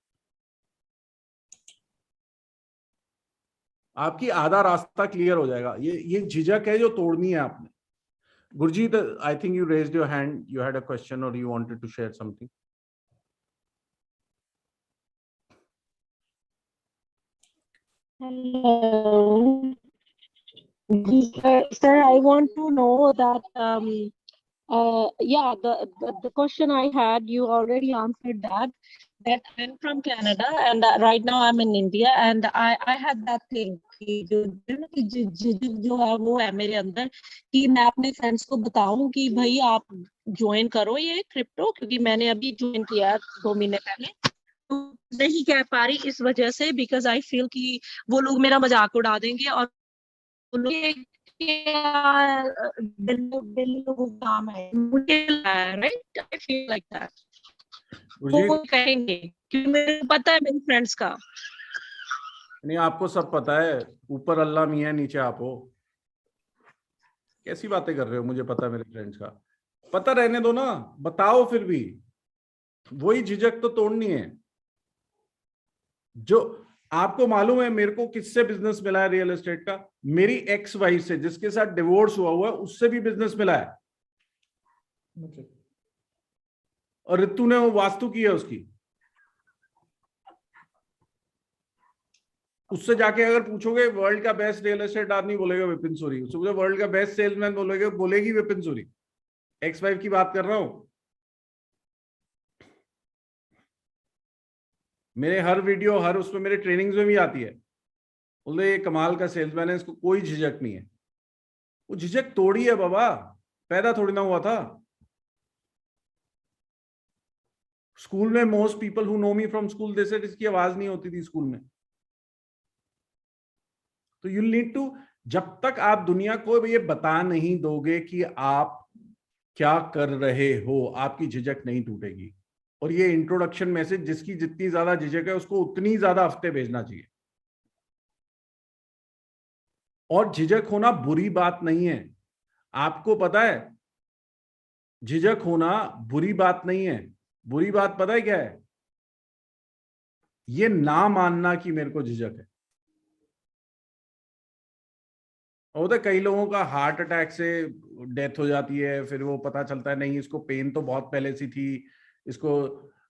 आपकी आधा रास्ता क्लियर हो जाएगा। ये झिझक है जो तोड़नी है आपने। Gurjeet, I think you raised your hand, you had a question और you wanted to share something. Hello. Sir, I want to know that the question I had, you already answered that I'm from Canada and right now I'm in India, and I had that thing जो है वो है मेरे अंदर कि मैं अपने फ्रेंड्स को बताऊं कि भाई आप ज्वाइन करो ये क्रिप्टो, क्योंकि मैंने अभी ज्वाइन किया 2 महीने पहले, तो नहीं कह पा रही इस वजह से, बिकॉज आई फील कि वो लोग मेरा मजाक उड़ा देंगे और काम है मुझे, right? I feel like that वो कहेंगे क्योंकि मेरे पता है मेरे फ्रेंड्स का। नहीं, आपको सब पता है, ऊपर अल्लाह मियां नीचे आप हो। कैसी बातें कर रहे हो? मुझे पता है मेरे फ्रेंड्स का। पता रहने दो ना, बताओ फिर भी। वही झिझक तो तोड़नी है। जो आपको मालूम है मेरे को किससे बिजनेस मिला है रियल एस्टेट का? मेरी एक्स वाइफ से, जिसके साथ डिवोर्स हुआ है, उससे भी बिजनेस मिला है मुझे। और ऋतु ने वो वास्तु की है उसकी। उससे जाके अगर पूछोगे वर्ल्ड का बेस्ट रियल एस्टेट आदमी, बोलेगा विपिन सूरी। उससे पूछो वर्ल्ड का बेस्ट सेल्समैन, बोलेगी विपिन सूरी। X5 की बात कर रहा हूं। मेरे हर वीडियो, हर उसमें, मेरे ट्रेनिंग्स में भी आती है, बोले ये कमाल का सेल्समैन है, इसको कोई झिझक नहीं है। वो झिझक तोड़ी है बाबा, पैदा थोड़ी ना हुआ था। स्कूल में most people who know me from school they said इसकी आवाज नहीं होती थी स्कूल में। तो यू नीड टू, जब तक आप दुनिया को ये बता नहीं दोगे कि आप क्या कर रहे हो, आपकी झिझक नहीं टूटेगी। और ये इंट्रोडक्शन मैसेज, जिसकी जितनी ज्यादा झिझक है उसको उतनी ज्यादा हफ्ते भेजना चाहिए। और झिझक होना बुरी बात नहीं है, आपको पता है। झिझक होना बुरी बात नहीं है। बुरी बात पता है क्या है? ये ना मानना कि मेरे को झिझक है। और कई लोगों का हार्ट अटैक से डेथ हो जाती है, फिर वो पता चलता है नहीं इसको पेन तो बहुत पहले से थी, इसको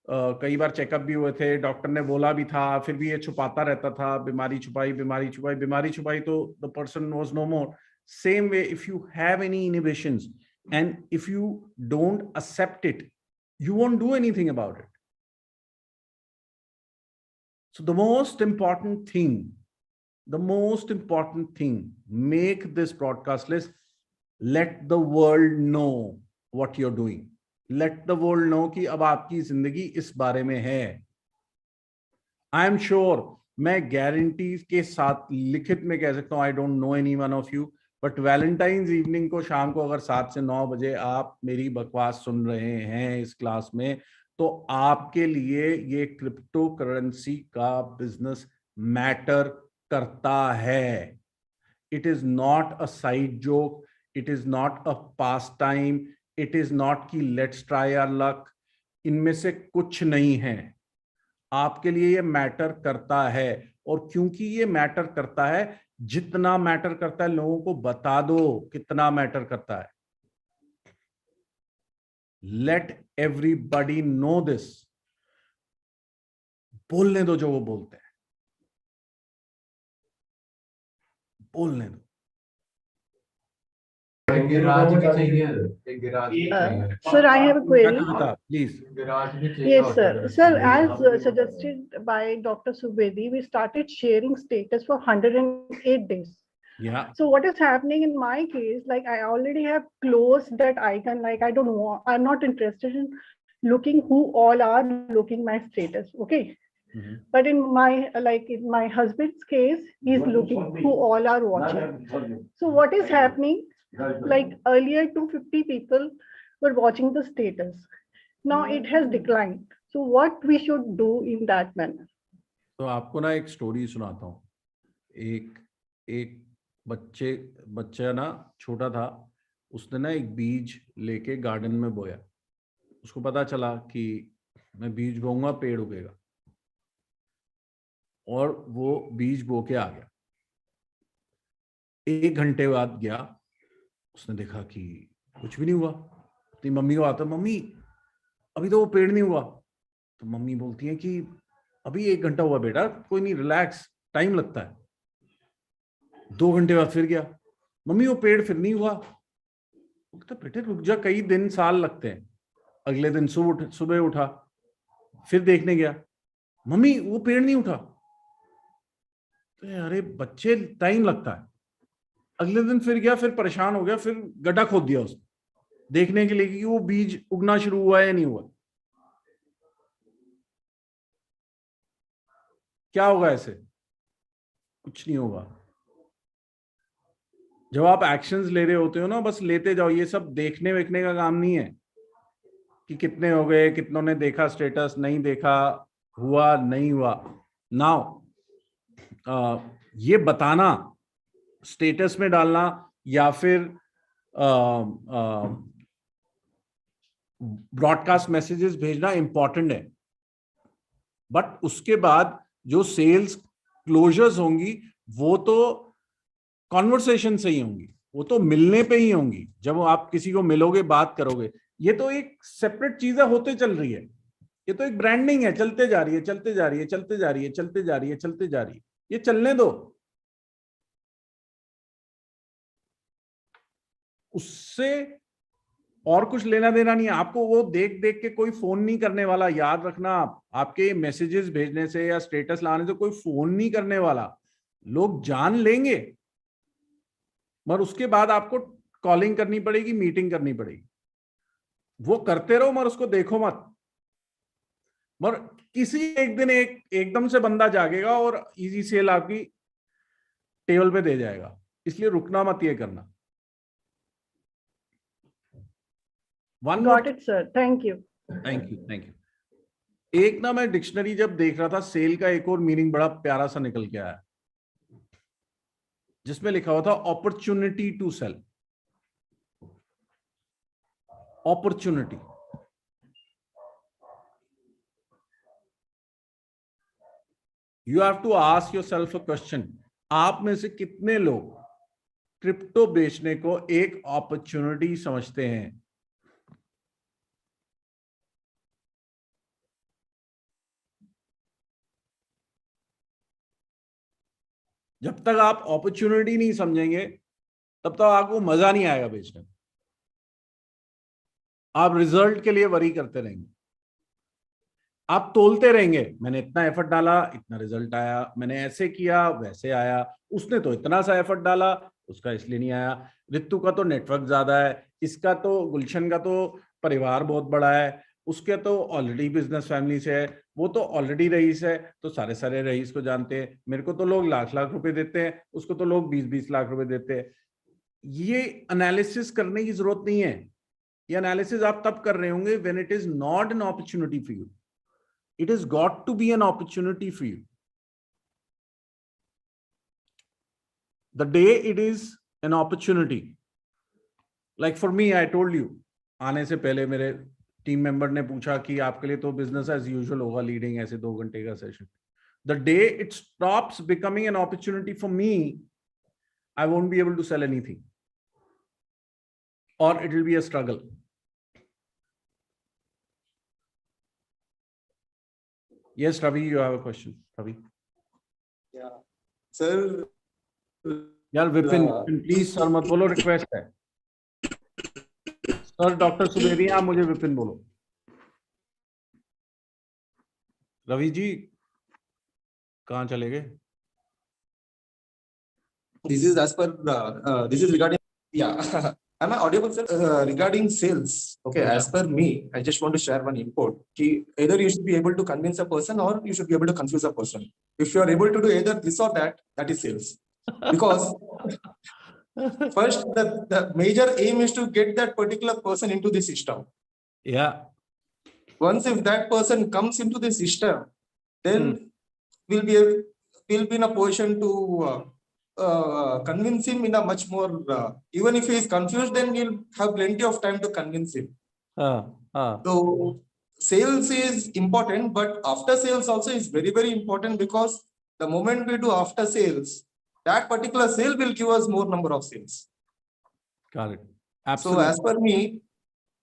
कई बार चेकअप भी हुए थे, डॉक्टर ने बोला भी था, फिर भी ये छुपाता रहता था, बीमारी छुपाई बीमारी छुपाई बीमारी छुपाई, तो the person was no more. Same way, if you have any inhibitions and if you don't accept it, you won't do anything about it. So the most important thing, make this broadcast list, let the world know what you're doing, let the world know कि अब आपकी जिंदगी इस बारे में है। I am sure, मैं गारंटी के साथ लिखित में कह सकता हूँ, I don't know any one of you, but Valentine's evening को शाम को अगर 7 से 9 बजे आप मेरी बकवास सुन रहे हैं इस क्लास में, तो आपके लिए ये क्रिप्टो करेंसी का बिजनेस मैटर करता है। It is not a side joke, it is not a pass time, it is not कि लेट्स ट्राई आवर लक। इनमें से कुछ नहीं है। आपके लिए ये मैटर करता है, और क्योंकि ये मैटर करता है, जितना मैटर करता है लोगों को बता दो कितना मैटर करता है। Let everybody know this. बोलने दो जो वो बोलते हैं, बोलने दो। Sir, I have a query. Please. Yes, sir. Sir, as suggested by Dr. Subedi, we started sharing status for 108 days. Yeah. So what is happening in my case, like I already have closed that icon, like I don't know, I'm not interested in looking who all are looking my status, okay? But in my husband's case, he's looking who all are watching. So what is happening? Like earlier 250 people were watching the status. Now it has declined. So what we should do in that manner? तो आपको ना एक स्टोरी सुनाता हूँ। एक बच्चा ना छोटा था, उसने ना एक बीज लेके गार्डन में बोया। उसको पता चला कि मैं बीज बोऊंगा पेड़ उगेगा, और वो बीज बो के आ गया। 1 घंटे बाद गया, उसने देखा कि कुछ भी नहीं हुआ। अपनी मम्मी को आता, मम्मी अभी तो वो पेड़ नहीं हुआ। तो मम्मी बोलती है कि अभी 1 घंटा हुआ बेटा, कोई नहीं, रिलैक्स, टाइम लगता है। 2 घंटे बाद फिर गया, मम्मी वो पेड़ फिर नहीं हुआ। तो बेटे रुक जा, कई दिन साल लगते हैं। अगले दिन सुबह उठा, फिर देखने गया, मम्मी वो पेड़ नहीं उठा। तो अरे बच्चे, टाइम लगता है। अगले दिन फिर गया, फिर परेशान हो गया, फिर गड्ढा खोद दिया उसने, देखने के लिए कि वो बीज उगना शुरू हुआ या नहीं हुआ। क्या होगा ऐसे? कुछ नहीं होगा। जब आप एक्शंस ले रहे होते हो ना, बस लेते जाओ। ये सब देखने वेखने का काम नहीं है कि कितने हो गए, कितनों ने देखा स्टेटस, नहीं देखा, हुआ नहीं हुआ। नाउ ये बताना, स्टेटस में डालना या फिर ब्रॉडकास्ट मैसेजेस भेजना इंपॉर्टेंट है, बट उसके बाद जो सेल्स क्लोजर्स होंगी वो तो कॉन्वर्सेशन से ही होंगी, वो तो मिलने पे ही होंगी। जब आप किसी को मिलोगे, बात करोगे, ये तो एक सेपरेट चीजें होते चल रही है। ये तो एक ब्रांडिंग है, चलते जा रही है, चलते जा रही है, चलते जा रही है, चलते जा रही है, चलते जा रही है। ये चलने दो। उससे और कुछ लेना देना नहीं है आपको। वो देख देख के कोई फोन नहीं करने वाला, याद रखना। आपके मैसेजेस भेजने से या स्टेटस लाने से कोई फोन नहीं करने वाला। लोग जान लेंगे, मगर उसके बाद आपको कॉलिंग करनी पड़ेगी, मीटिंग करनी पड़ेगी। वो करते रहो, मगर उसको देखो मत। मगर किसी एक दिन एकदम से बंदा जागेगा और इजी सेल आपकी टेबल पे दे जाएगा। इसलिए रुकना मत, ये करना। Got it, sir. Thank you. Thank you, thank you. एक ना मैं डिक्शनरी जब देख रहा था, सेल का एक और मीनिंग बड़ा प्यारा सा निकल के आया, जिसमें लिखा हुआ था opportunity to sell. Opportunity. You have to ask yourself a question. आप में से कितने लोग क्रिप्टो बेचने को एक अपॉर्चुनिटी समझते हैं? जब तक आप अपॉर्चुनिटी नहीं समझेंगे तब तक आपको मजा नहीं आएगा बेचने में। आप रिजल्ट के लिए वरी करते रहेंगे, आप तोलते रहेंगे, मैंने इतना एफर्ट डाला, इतना रिजल्ट आया, मैंने ऐसे किया, वैसे आया, उसने तो इतना सा एफर्ट डाला, उसका इसलिए नहीं आया, रितु का तो नेटवर्क ज्यादा है, इसका तो, गुलशन का तो परिवार बहुत बड़ा है, उसके तो ऑलरेडी बिजनेस फैमिली से है, वो तो ऑलरेडी रईस है, तो सारे सारे रईस को जानते हैं, मेरे को तो लोग लाख लाख रुपए देते हैं, उसको तो लोग 20-20 लाख रुपए देते हैं। ये एनालिसिस करने की जरूरत नहीं है। ये एनालिसिस आप तब कर रहे होंगे when it is not an opportunity for you. It is got to be an opportunity for you. The day it is an opportunity, like for me, I told you, आने से पहले मेरे टीम मेंबर ने पूछा कि आपके लिए तो बिजनेस एज यूजुअल होगा, लीडिंग ऐसे 2 घंटे का session. The day it stops becoming an opportunity for me, I won't be able to sell anything, और it will be a struggle. Yes, Ravi, you have a question. Ravi. Yeah, sir. यार विपिन, प्लीज सर मत बोलो, रिक्वेस्ट है। सर डॉक्टर सुबेदी, आप मुझे विपिन बोलो। रवि जी कहाँ चले गए? This is as per this is regarding, yeah. Am I audible, sir? Regarding sales, okay. Yeah. As per me, I just want to share one input. Either you should be able to convince a person, or you should be able to confuse a person. If you are able to do either this or that, that is sales. Because first, the major aim is to get that particular person into the system. Yeah. Once if that person comes into the system, then we'll be in a position to convince him in a much more, even if he is confused, then we'll have plenty of time to convince him. So sales is important, but after sales also is very, very important, because the moment we do after sales, that particular sale will give us more number of sales. Got it. Absolutely. So as per me,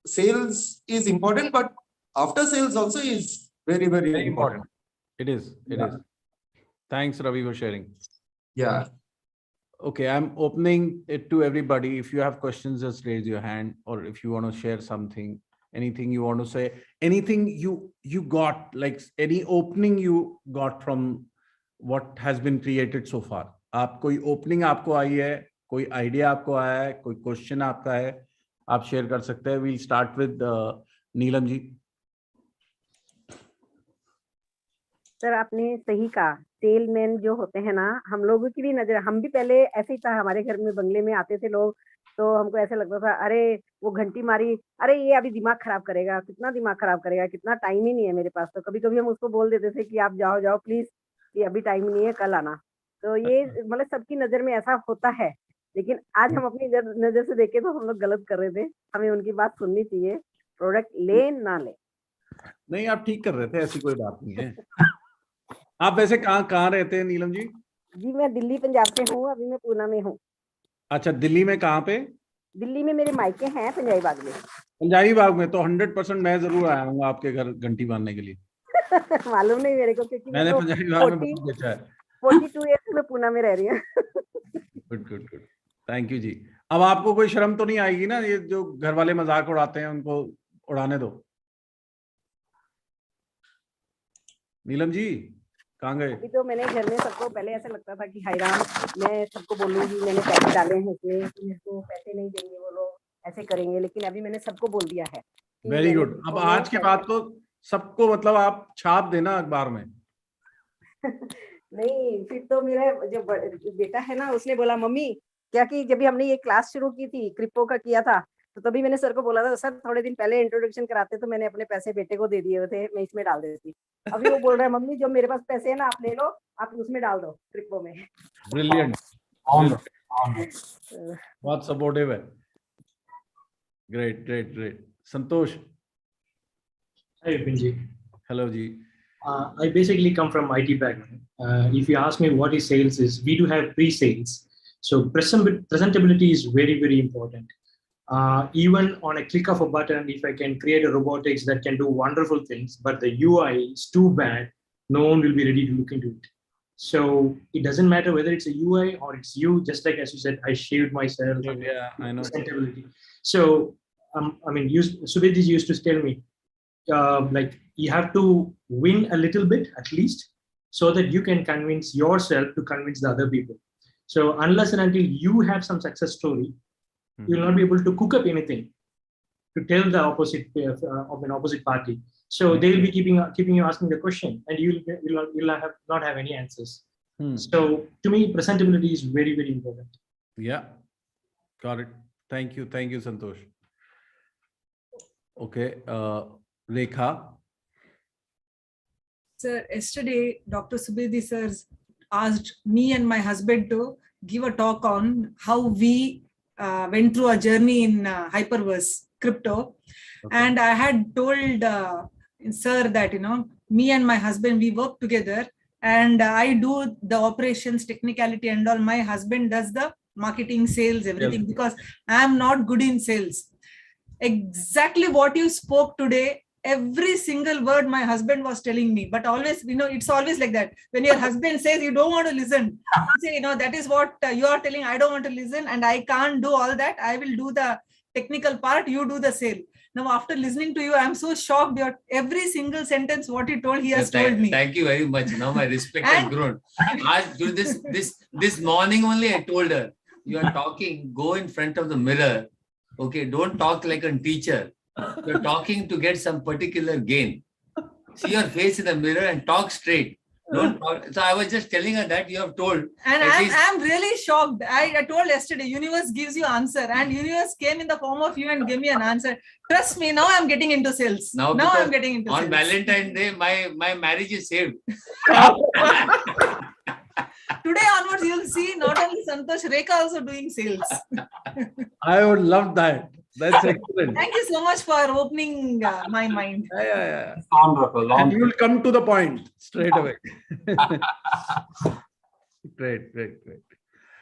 sales is important, but after sales also is very, very important. It is. It is. Thanks, Ravi, for sharing. Yeah. Okay, I'm opening it to everybody. If you have questions, just raise your hand, or if you want to share something, anything you want to say, anything you got, like any opening you got from what has been created so far. आप कोई ओपनिंग आपको आई है, कोई आइडिया आपको आया है, कोई क्वेश्चन आपका है, आप शेयर कर सकते हैं। We'll start with Neelam ji. Sir आपने सही कहा, सेलमैन जो होते हैं ना, हम लोगों की भी नजर, हम भी पहले ऐसे ही था, हमारे घर में बंगले में आते थे लोग, तो हमको ऐसे लगता था, अरे वो घंटी मारी, अरे ये अभी दिमाग खराब करेगा, कितना दिमाग खराब करेगा, कितना टाइम ही नहीं है मेरे पास। तो कभी कभी हम उसको बोल देते थे कि आप जाओ जाओ प्लीज, ये अभी टाइम नहीं है, कल आना। तो ये मतलब सबकी नजर में ऐसा होता है, लेकिन आज हम अपनी नजर से देखें तो हम लोग गलत कर रहे थे। हमें उनकी बात सुननी चाहिए, प्रोडक्ट ले ना ले। नहीं, आप ठीक कर रहे थे, ऐसी कोई बात नहीं है। आप वैसे कहाँ रहते हैं नीलम जी? जी मैं दिल्ली पंजाब से हूँ, अभी मैं पूना में हूँ। अच्छा, दिल्ली में कहाँ पे? दिल्ली में मेरे मायके हैं पंजाबी बाग में। पंजाबी बाग में? तो 100% मैं जरूर आया हूँ आपके घर घंटी बांधने के लिए। मालूम नहीं मेरे को, क्योंकि मैंने पंजाबी बाग में बहुत बेचा है। 42 ईयर्स में पुणे में रह रही हूँ। Good good good, thank you जी। अब आपको कोई शर्म तो नहीं आएगी ना, ये जो घर वाले मजाक उड़ाते हैं उनको उड़ाने दो। नीलम जी कहाँ गए? अभी तो मैंने घर में सबको, पहले ऐसा लगता था कि हाय राम, मैं सबको बोलूंगी मैंने पैसे डाले हैं इसमें, इसको पैसे नहीं देंगे वो लोग, ऐसे करेंगे, लेकिन अभी मैंने सबको बोल दिया है। Very good. अब आज के बाद तो सबको मतलब आप छाप देना अखबार में। नहीं, फिर तो मेरा जो बेटा है ना, उसने बोला मम्मी क्या, कि जब भी हमने ये क्लास शुरू की थी, क्रिप्टो का किया था, तो तभी मैंने सर को बोला था सर थोड़े दिन पहले इंट्रोडक्शन कराते तो मैंने अपने पैसे बेटे को दे दिए थे, मैं इसमें डाल देती। अभी वो बोल रहा है मम्मी जो मेरे पास पैसे है ना आप ले लो, आप उसमें डाल दो क्रिप्टो में। ब्रिलियंट, बहुत सपोर्टिव है। Great great great. Santosh. Hi, Vipinji. Hello, Ji. I basically come from IT background. If you ask me what is sales is, we do have pre-sales. So presentability is very, very important. Even on a click of a button, if I can create a robotics that can do wonderful things, but the UI is too bad, no one will be ready to look into it. So it doesn't matter whether it's a UI or it's you, just like as you said, I shaved myself. Yeah, I know. Presentability. So, I mean, Subedji used to tell me, like you have to win a little bit at least so that you can convince yourself to convince the other people. So unless and until you have some success story, you will not be able to cook up anything to tell the opposite of an opposite party. So they will be keeping you asking the question, and you'll not have any answers. So to me, presentability is very, very important. Yeah, got it. Thank you, Santosh. Okay, Rekha. Sir, yesterday, Dr. Subedhi sir asked me and my husband to give a talk on how we went through a journey in Hyperverse crypto. Okay. And I had told sir that, me and my husband, we work together, and I do the operations, technicality and all. My husband does the marketing, sales, everything, because I am not good in sales. Exactly what you spoke today, every single word my husband was telling me, but always, it's always like that. When your husband says you don't want to listen, you say, that is what you are telling, I don't want to listen and I can't do all that. I will do the technical part, you do the sale. Now, after listening to you, I'm so shocked. Every single sentence, what he told, he has told me. Thank you very much. Now my respect has grown. This morning only I told her, you are talking, go in front of the mirror. Okay, don't talk like a teacher. You're talking to get some particular gain. See your face in the mirror and talk straight. Don't talk. So I was just telling her that you have told. And I'm really shocked. I told yesterday, universe gives you answer, and universe came in the form of you and gave me an answer. Trust me, now I'm getting into sales. Now I'm getting into on sales. Valentine's Day, my marriage is saved. Today onwards, you'll see not only Santosh, Rekha also doing sales. I would love that. That's excellent. Thank you so much for opening my mind. Yeah. Wonderful. And you will come to the point straight away. Great.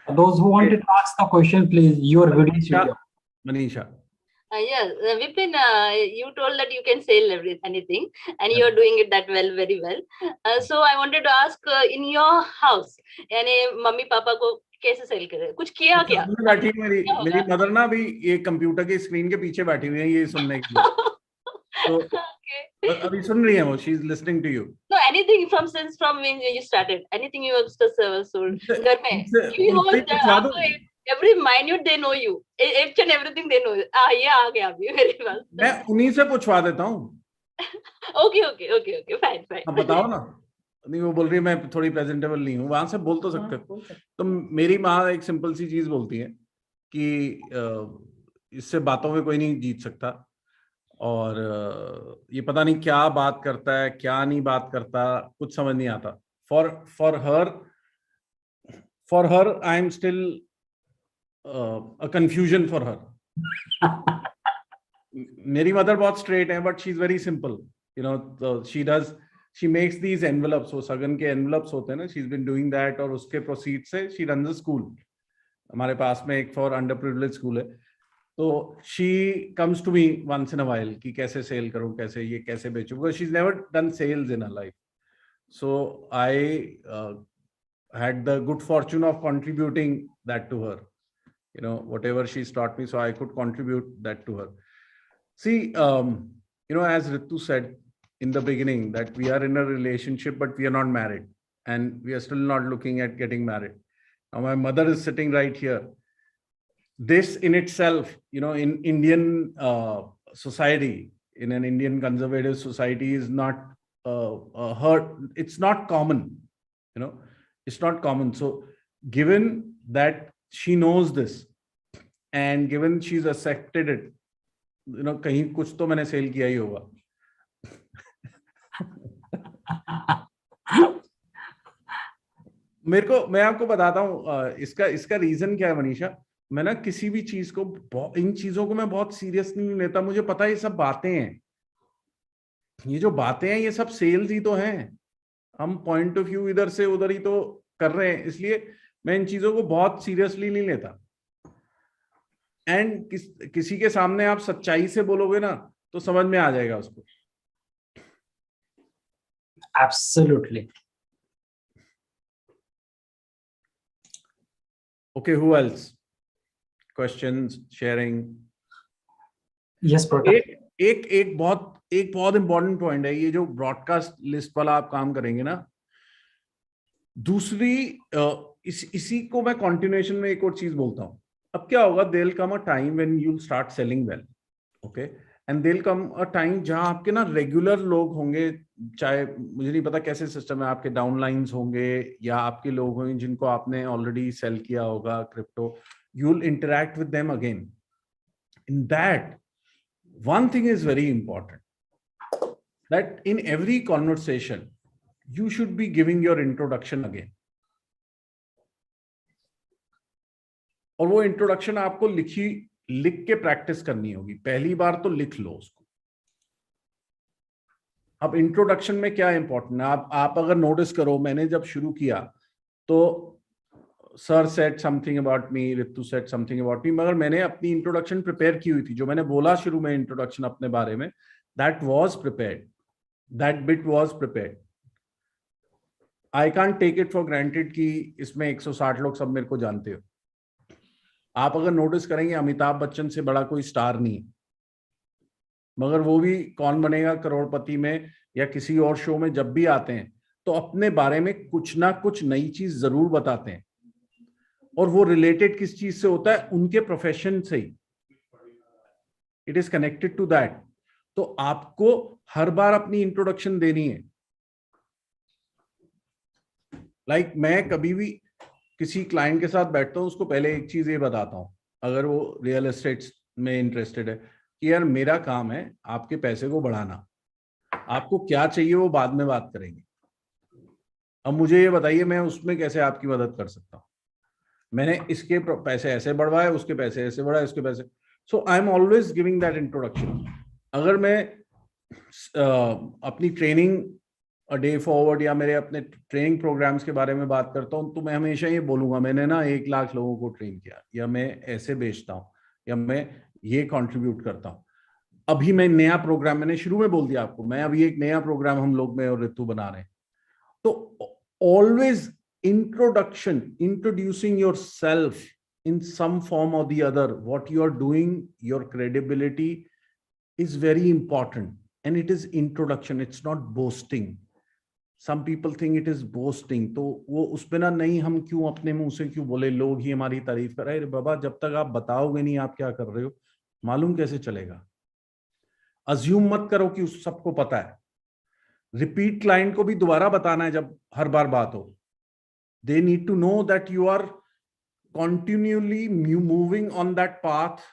Those who wanted to ask the question, please, your video. Manisha. Yes, Vipin, you told that you can sell anything, and you are doing it that very well. So I wanted to ask, in your house, यानी मम्मी पापा को कैसे सेल करे? कुछ किया क्या? बैठी मेरी मदर ना अभी ये कंप्यूटर के स्क्रीन के पीछे बैठी हुई है ये सुनने के लिए। तो अभी सुन रही है वो. She's listening to you. No, anything from when you started, anything you have sold. घर में every minute they know you, each and everything they know. ये आ गया अभी मेरे पास. मैं उन्हीं से पूछवा देता हूँ. Okay, fine. अब बताओ ना. नहीं वो बोल रही है मैं थोड़ी प्रेजेंटेबल नहीं हूँ, वहां से बोल तो सकते हो. तो मेरी माँ एक सिंपल सी चीज बोलती है कि इससे बातों में कोई नहीं जीत सकता, और ये पता नहीं क्या बात करता है क्या नहीं बात करता, कुछ समझ नहीं आता. For her I am still a confusion for her. मेरी मदर बहुत स्ट्रेट है, but she is very simple. she makes these envelopes. वो सगन के envelopes होते हैं ना, she's been doing that, और उसके प्रोसीड से she runs a school. हमारे पास में एक for underprivileged school है. तो she comes to me once in a while कि कैसे सेल करूं, कैसे बेचूं, because she's never done sales in her life. So I had the good fortune of contributing that to her. You know, whatever she's taught me, so I could contribute that to her. See, you know, as Ritu said in the beginning, that we are in a relationship, but we are not married, and we are still not looking at getting married. Now, my mother is sitting right here. This in itself, you know, in Indian society, in an Indian conservative society, is not it's not common, you know, it's not common. So given that she knows this, and given she's accepted it, you know, कहीं कुछ तो मैंने सेल किया ही होगा. मैं आपको बताता हूँ इसका रीजन क्या है मनीषा. मैं ना किसी भी चीज को, इन चीजों को मैं बहुत सीरियसली नहीं लेता. मुझे पता है ये सब बातें हैं, ये जो बातें हैं ये सब सेल्स ही तो हैं. हम पॉइंट ऑफ व्यू इधर से उधर ही तो कर रहे हैं, इसलिए मैं इन चीजों को बहुत सीरियसली नहीं लेता. एंड किसी के सामने आप सच्चाई से बोलोगे ना तो समझ में आ जाएगा उसको. Absolutely. Okay, who else? Questions, sharing. Yes, Prakash. एक बहुत इंपॉर्टेंट पॉइंट है ये जो ब्रॉडकास्ट लिस्ट वाला आप काम करेंगे ना. दूसरी इसी को मैं कंटिन्यूएशन में एक और चीज बोलता हूं. अब क्या होगा, there will come a time when you will start selling well, okay, and there will come a time जहां आपके ना रेगुलर लोग होंगे, चाहे मुझे नहीं पता कैसे सिस्टम है, आपके डाउनलाइंस होंगे या आपके लोग होंगे जिनको आपने ऑलरेडी सेल किया होगा crypto. You will interact with them again. In that one thing is very important, that in every conversation you should be giving your introduction again. और वो इंट्रोडक्शन आपको लिख के प्रैक्टिस करनी होगी. पहली बार तो लिख लो उसको. अब इंट्रोडक्शन में क्या इंपॉर्टेंट है, आप अगर नोटिस करो, मैंने जब शुरू किया तो sir said something about me, Ritu said something about me, मगर मैंने अपनी इंट्रोडक्शन प्रिपेयर की हुई थी. जो मैंने बोला शुरू में इंट्रोडक्शन अपने बारे में, that was prepared, that bit was prepared. I can't take it for granted कि इसमें 160 लोग सब मेरे को जानते हो. आप अगर नोटिस करेंगे, अमिताभ बच्चन से बड़ा कोई स्टार नहीं है, मगर वो भी कौन बनेगा करोड़पति में या किसी और शो में जब भी आते हैं तो अपने बारे में कुछ ना कुछ नई चीज जरूर बताते हैं. और वो रिलेटेड किस चीज से होता है, उनके प्रोफेशन से ही. It is connected to that. तो आपको हर बार अपनी इंट्रोडक्शन देनी है. लाइक मैं कभी भी किसी क्लाइंट के साथ बैठता हूं, उसको पहले एक चीज ये बताता हूं, अगर वो रियल एस्टेट में इंटरेस्टेड है, कि यार मेरा काम है आपके पैसे को बढ़ाना, आपको क्या चाहिए वो बाद में बात करेंगे. अब मुझे ये बताइए मैं उसमें कैसे आपकी मदद कर सकता हूँ. मैंने इसके पैसे ऐसे बढ़वाए, उसके पैसे ऐसे बढ़ाए, उसके पैसे. So I am always giving that introduction. अगर मैं अपनी ट्रेनिंग अ डे फॉरवर्ड या मेरे अपने ट्रेनिंग प्रोग्राम्स के बारे में बात करता हूं, तो मैं हमेशा ये बोलूंगा, मैंने ना 1 लाख लोगों को ट्रेन किया, या मैं ऐसे बेचता हूं, या मैं ये कंट्रीब्यूट करता हूं. अभी मैं नया प्रोग्राम, मैंने शुरू में बोल दिया आपको, मैं अभी एक नया प्रोग्राम हम लोग में और रितु बना रहे हैं. तो always introduction, introducing yourself in some form or the other, what you are doing, your credibility is very important, and it is introduction, it's not boasting. Some people think it is boasting. तो वो उस पे ना नहीं, हम क्यों अपने मुंह से क्यों बोले, लोग ही हमारी तारीफ कर रहे हैं. बाबा जब तक आप बताओगे नहीं आप क्या कर रहे हो, मालूम कैसे चलेगा. अज्यूम मत करो कि उस सबको पता है. रिपीट क्लाइंट को भी दोबारा बताना है जब हर बार बात हो. They need to know that you are continually moving on that path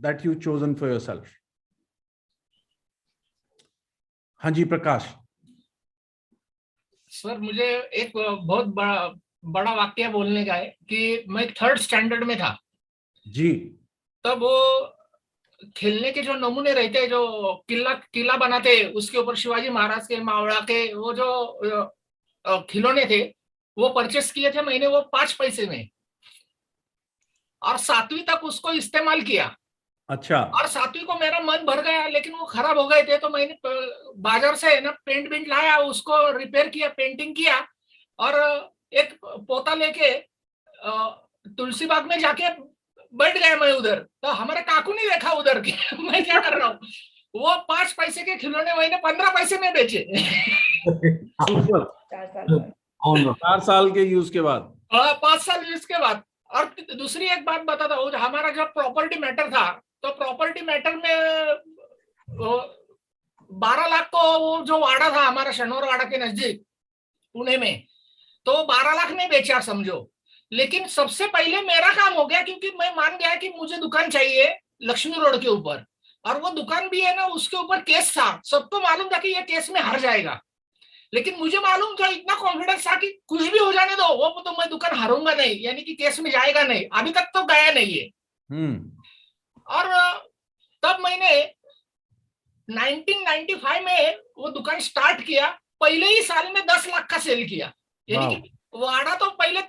that you've chosen for yourself. हाँ जी प्रकाश. सर मुझे एक बहुत बड़ा वाक्य बोलने का है कि मैं 3rd स्टैंडर्ड में था जी. तब वो खेलने के जो नमूने रहते हैं, जो किला बनाते हैं, उसके ऊपर शिवाजी महाराज के, मावड़ा के वो जो खिलौने थे, वो परचेस किए थे मैंने, वो 5 पैसे में, और 7वीं तक उसको इस्तेमाल किया. अच्छा. और 7वीं को मेरा मन भर गया, लेकिन वो खराब हो गए थे, तो मैंने बाजार से ना पेंट लाया, उसको रिपेयर किया, पेंटिंग किया, और एक पोता लेके तुलसी बाग में जाके बैठ गया मैं उधर, तो हमारे काकू ने देखा उधर के मैं क्या कर रहा हूँ, वो 5 पैसे के खिलौने मैंने 15 पैसे में बेचे। 4 साल के यूज के बाद। 5 साल यूज के बाद। और दूसरी एक बात बताता हूँ, हमारा जब प्रॉपर्टी मैटर था, तो प्रॉपर्टी मैटर में 12 लाख को वो जो वाड़ा था हमारा शनौर वाड़ा के नजदीक पुणे में, तो 12 लाख में बेचा समझो। लेकिन सबसे पहले मेरा काम हो गया, क्योंकि मैं मान गया कि मुझे दुकान चाहिए लक्ष्मी रोड के ऊपर, और वो दुकान भी है ना, उसके ऊपर केस था, सबको मालूम था कि ये केस में हार जाएगा, लेकिन मुझे मालूम था, इतना कॉन्फिडेंस था कि कुछ भी हो जाने दो, वो तो मैं दुकान हारूंगा नहीं, यानी कि केस में जाएगा नहीं। अभी तक तो गया नहीं है। और तब मैंने 1995 में वो दुकान स्टार्ट किया, पहले ही साल में 10 लाख का सेल किया, यानी कि वाड़ा तो पहले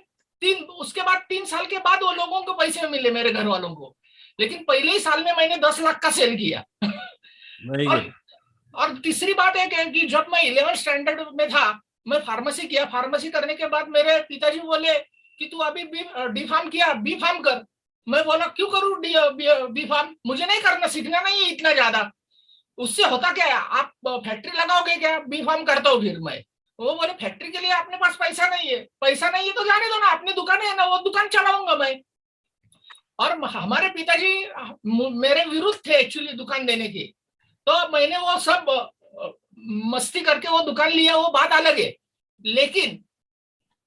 उसके बाद 3 साल के बाद वो लोगों को पैसे मिले, मेरे घर वालों को, लेकिन पहले ही साल में मैंने 10 लाख का सेल किया। और तीसरी बात है कि जब मैं 11th स्टैंडर्ड में था, मैं फार्मेसी किया। फार्मेसी करने के बाद मेरे पिताजी बोले कि तू अभी डी फार्म किया, बी फार्म कर। मैं बोला क्यों करूं बी फार्म, मुझे नहीं करना, सीखना नहीं है इतना ज्यादा, उससे होता क्या है, आप फैक्ट्री लगाओगे क्या, बी फार्म करता हूँ फिर मैं। वो बोले फैक्ट्री के लिए अपने पास पैसा नहीं है, पैसा नहीं है तो जाने दो ना, अपनी दुकान है ना, वो दुकान चलाऊंगा मैं। और हमारे पिताजी मेरे विरुद्ध थे एक्चुअली दुकान देने की, तो मैंने वो सब मस्ती करके वो दुकान लिया, वो बात अलग है। लेकिन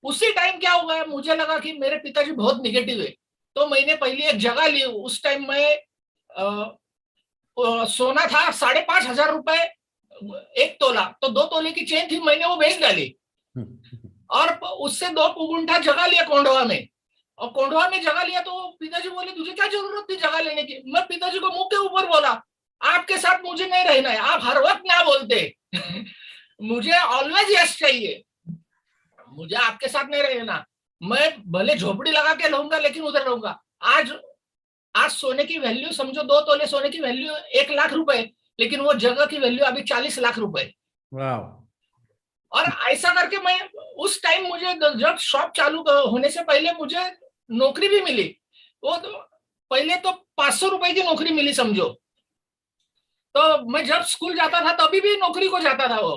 उसी टाइम क्या हुआ है, मुझे लगा कि मेरे पिताजी बहुत निगेटिव है, तो मैंने पहले एक जगह ली। उस टाइम में सोना था 5,500 रुपए 1 तोला, तो 2 तोले की चेन थी, मैंने वो बेच डाली। और उससे 2 गुंठा जगह लिया कोंडवा में, और कोंडवा में जगह लिया तो पिताजी बोले तुझे क्या जरूरत थी जगह लेने की। मैं पिताजी को मुंह के ऊपर बोला, आपके साथ मुझे नहीं रहना है, आप हर वक्त ना बोलते मुझे ऑलवेज यस चाहिए, मुझे आपके साथ नहीं रहना, मैं भले झोपड़ी लगा के रहूंगा लेकिन उधर रहूंगा। आज सोने की वैल्यू समझो, 2 तोले सोने की वैल्यू 1 लाख रुपए, लेकिन वो जगह की वैल्यू अभी 40 लाख रुपए। और ऐसा करके मैं उस टाइम, मुझे जब शॉप चालू होने से पहले मुझे नौकरी भी मिली। वो तो पहले तो 500 रुपए की नौकरी मिली समझो। तो मैं जब स्कूल जाता था तभी भी नौकरी को जाता था वो।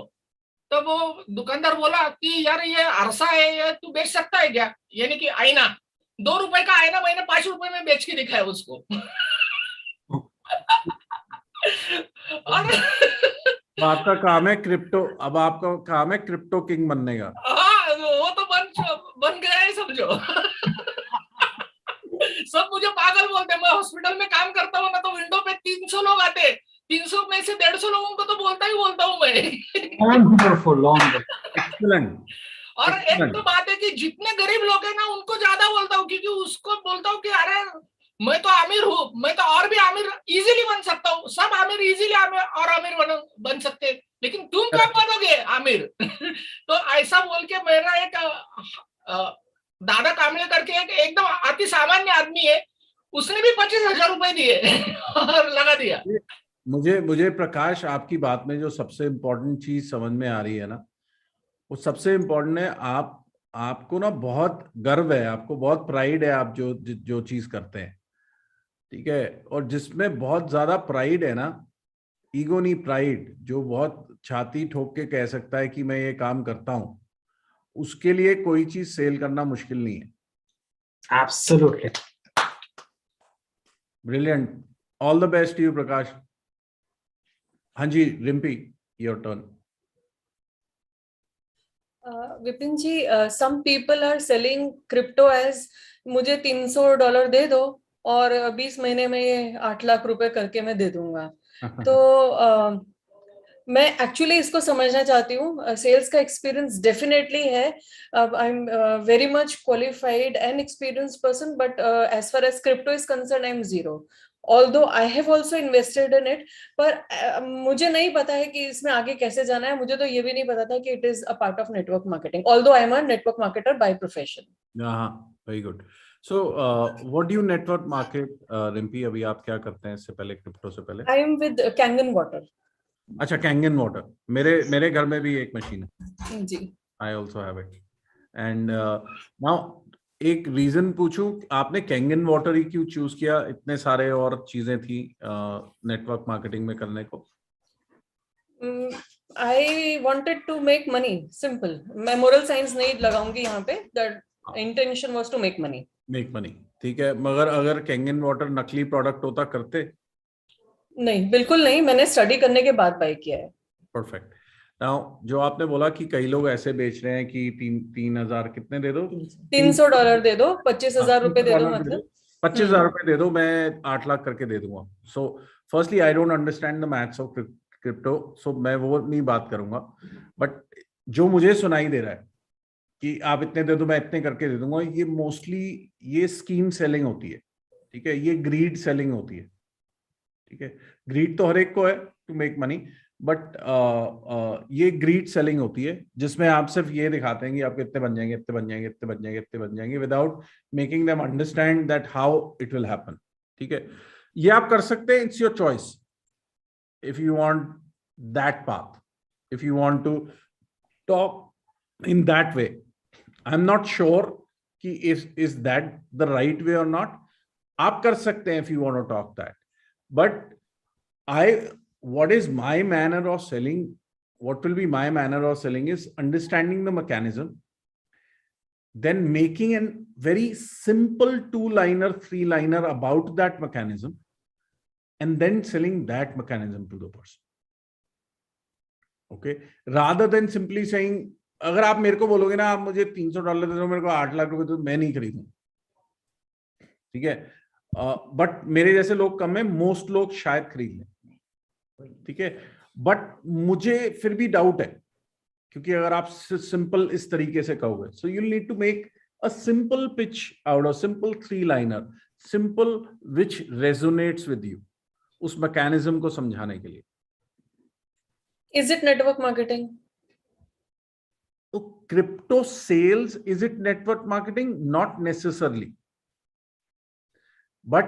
तो वो दुकानदार बोला कि यार ये अरसा है, ये तू बेच सकता है क्या, यानी कि आईना। 2 रुपए का आईना मैंने 5 रुपए में बेच के दिखाया उसको। आपका काम है क्रिप्टो, अब आपका काम है क्रिप्टो किंग बनने का। हाँ, वो तो बन गया है समझो। सब मुझे पागल बोलते हैं। मैं हॉस्पिटल में काम करता हूँ ना, तो विंडो पे 300 लोग आते, 300 में से 150 लोगों को तो बोलता हूँ मैं। और एक तो बात है कि जितने गरीब लोग हैं ना, उनको ज्यादा बोलता हूँ, क्योंकि उसको बोलता हूँ कि अरे मैं तो अमीर हूँ, मैं तो और भी अमीर इजीली बन सकता हूँ, सब अमीर इजीली और अमीर बन सकते, लेकिन तुम कब बनोगे अमीर। तो ऐसा बोल के मेरा एक दादा कामले करके एकदम अति सामान्य आदमी है, उसने भी 25,000 रुपए दिए और लगा दिया। मुझे प्रकाश आपकी बात में जो सबसे इम्पोर्टेंट चीज समझ में आ रही है ना, वो सबसे इम्पोर्टेंट है, आपको ना बहुत गर्व है, आपको बहुत प्राइड है, आप जो चीज करते हैं, ठीक है। और जिसमें बहुत ज्यादा प्राइड है ना, ईगो नहीं प्राइड, जो बहुत छाती ठोक के कह सकता है कि मैं ये काम करता हूं, उसके लिए कोई चीज सेल करना मुश्किल नहीं है। Absolutely brilliant, all the best you Prakash. हाँ जी Rimpy, your turn. Vipin ji, some people are selling crypto as मुझे $300 दे दो और 20 महीने में ये 8 लाख रुपए करके मैं दे दूंगा। तो मैं एक्चुअली इसको समझना चाहती हूँ। सेल्स का एक्सपीरियंस डेफिनेटली है, I am very much qualified and experienced person, but as far as crypto is concern I am zero, although I have also invested in it. पर मुझे नहीं पता है कि इसमें आगे कैसे जाना है। मुझे तो ये भी नहीं पता था कि it is a part of network marketing, although I am a network marketer by profession. Very good. So what do you network market Rimpy? अभी आप क्या करते हैं इससे पहले, क्रिप्टो से पहले? I am with Kangen water. अच्छा, कैंगन वाटर, मेरे घर में भी एक मशीन है जी। I also have it. And now एक रीजन पूछूं, आपने कैंगन वाटर ही क्यों चूज किया? इतने सारे और चीजें थी नेटवर्क मार्केटिंग में करने को। I wanted to make money, simple. मैं moral science नहीं लगाऊंगी यहाँ पे. The intention was to make money. Make money, ठीक है। मगर अगर कैंगन वाटर नकली प्रोडक्ट होता करते? नहीं, बिल्कुल नहीं। मैंने स्टडी करने के बाद बाय किया है। परफेक्ट। नाउ जो आपने बोला कि कई लोग ऐसे बेच रहे हैं कि 3,000 कितने दे दो? $300 दे दो, 25,000 रुपए दे दो, मतलब 25,000 रुपए दे दो, मैं 8 लाख करके दे दूंगा। So firstly I don't understand the maths of crypto, so मैं वो नहीं बात करूंगा। बट जो मुझे सुनाई दे रहा है कि आप इतने दे दो, मैं इतने करके दे दूंगा, ये मोस्टली ये स्कीम सेलिंग होती है, ठीक है। ये ग्रीड सेलिंग होती है, ठीक है। ग्रीड तो हर एक को है टू मेक मनी, बट ये ग्रीड सेलिंग होती है जिसमें आप सिर्फ ये दिखाते हैं कि आपके इतने बन जाएंगे, इतने बन जाएंगे, इतने बन जाएंगे, इतने बन जाएंगे, without making them understand that how it will happen, ठीक है। ये आप कर सकते हैं, it's your choice if you want that path, if you want to talk in that way. I'm not sure ki is that the right way or not. Aap kar sakte hain if you want to talk that, but what is my manner of selling, what will be my manner of selling is understanding the mechanism, then making a very simple 2-liner 3-liner about that mechanism, and then selling that mechanism to the person. Okay, rather than simply saying, अगर आप मेरे को बोलोगे ना आप मुझे $300 दे दो, मेरे को 8 लाख रुपए, तो मैं नहीं खरीदूं, ठीक है। बट मेरे जैसे लोग कम है, मोस्ट लोग शायद खरीद लें, ठीक है। बट मुझे फिर भी डाउट है, क्योंकि अगर आप सिंपल इस तरीके से कहोगे, so you need to make a simple pitch out of simple 3-liner, simple which resonates with you, उस मैकेनिज्म को समझाने के लिए। Is it network marketing? तो crypto sales, is it network marketing? Not necessarily, but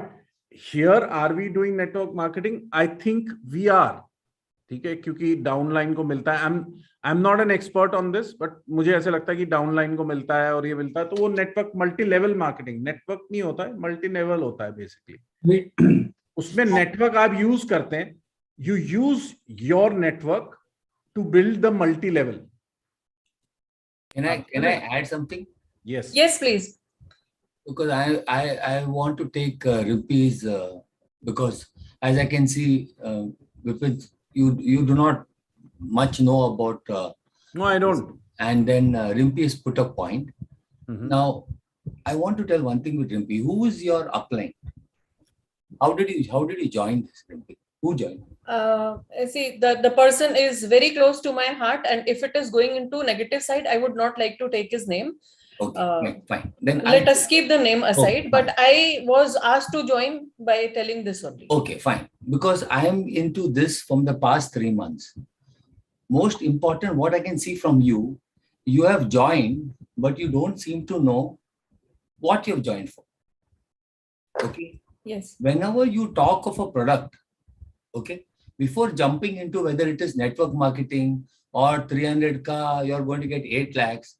here are we doing network marketing? I think we are, ठीक है, क्योंकि डाउनलाइन को मिलता है। I am not an expert on this, but मुझे ऐसे लगता है कि डाउनलाइन को मिलता है और ये मिलता है, तो वो network multi level marketing, network नहीं होता है, मल्टी लेवल होता है बेसिकली। उसमें नेटवर्क आप यूज करते हैं, you use your network to build the multi level. Can I add something? Yes. Yes, please. Because I want to take Rimpi's because as I can see, Vipin, you do not much know about. No, I don't. And then Rimpi has put a point. Now, I want to tell one thing with Rimpi. Who is your upline? How did you join this, Rimpi? Who joined? See, the person is very close to my heart, and if it is going into negative side, I would not like to take his name. Okay, fine. Then let us keep the name aside. Okay, but I was asked to join by telling this only. Okay, fine. Because I am into this from the past 3 months. Most important, what I can see from you, you have joined, but you don't seem to know what you've joined for. Okay. Yes. Whenever you talk of a product, okay, before jumping into whether it is network marketing or 300 ka, you're going to get 8 lakhs,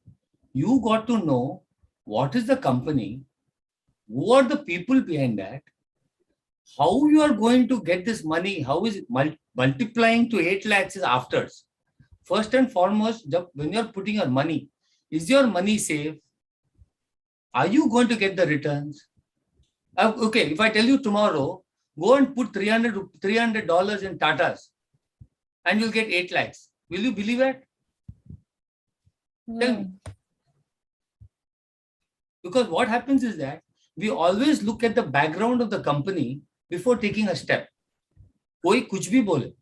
you got to know what is the company, who are the people behind that, how you are going to get this money, how is it multiplying to 8 lakhs is afters. First and foremost, when you're putting your money, is your money safe? Are you going to get the returns? Okay, if I tell you tomorrow, go and put $300 in Tatas and you'll get 8 lakhs. Will you believe it? Tell me. Because what happens is that we always look at the background of the company before taking a step. Koi kuch bhi bole.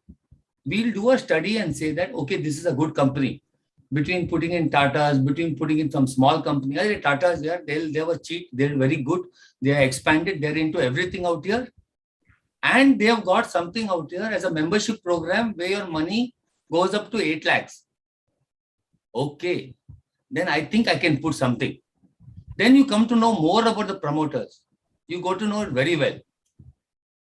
We'll do a study and say that, okay, this is a good company. Between putting in Tatas, between putting in some small company. Tatas, they were cheap. They're very good. They are expanded. They're into everything out here. And they have got something out here as a membership program where your money goes up to 8 lakhs. Okay. Then I think I can put something. Then you come to know more about the promoters. You go to know it very well.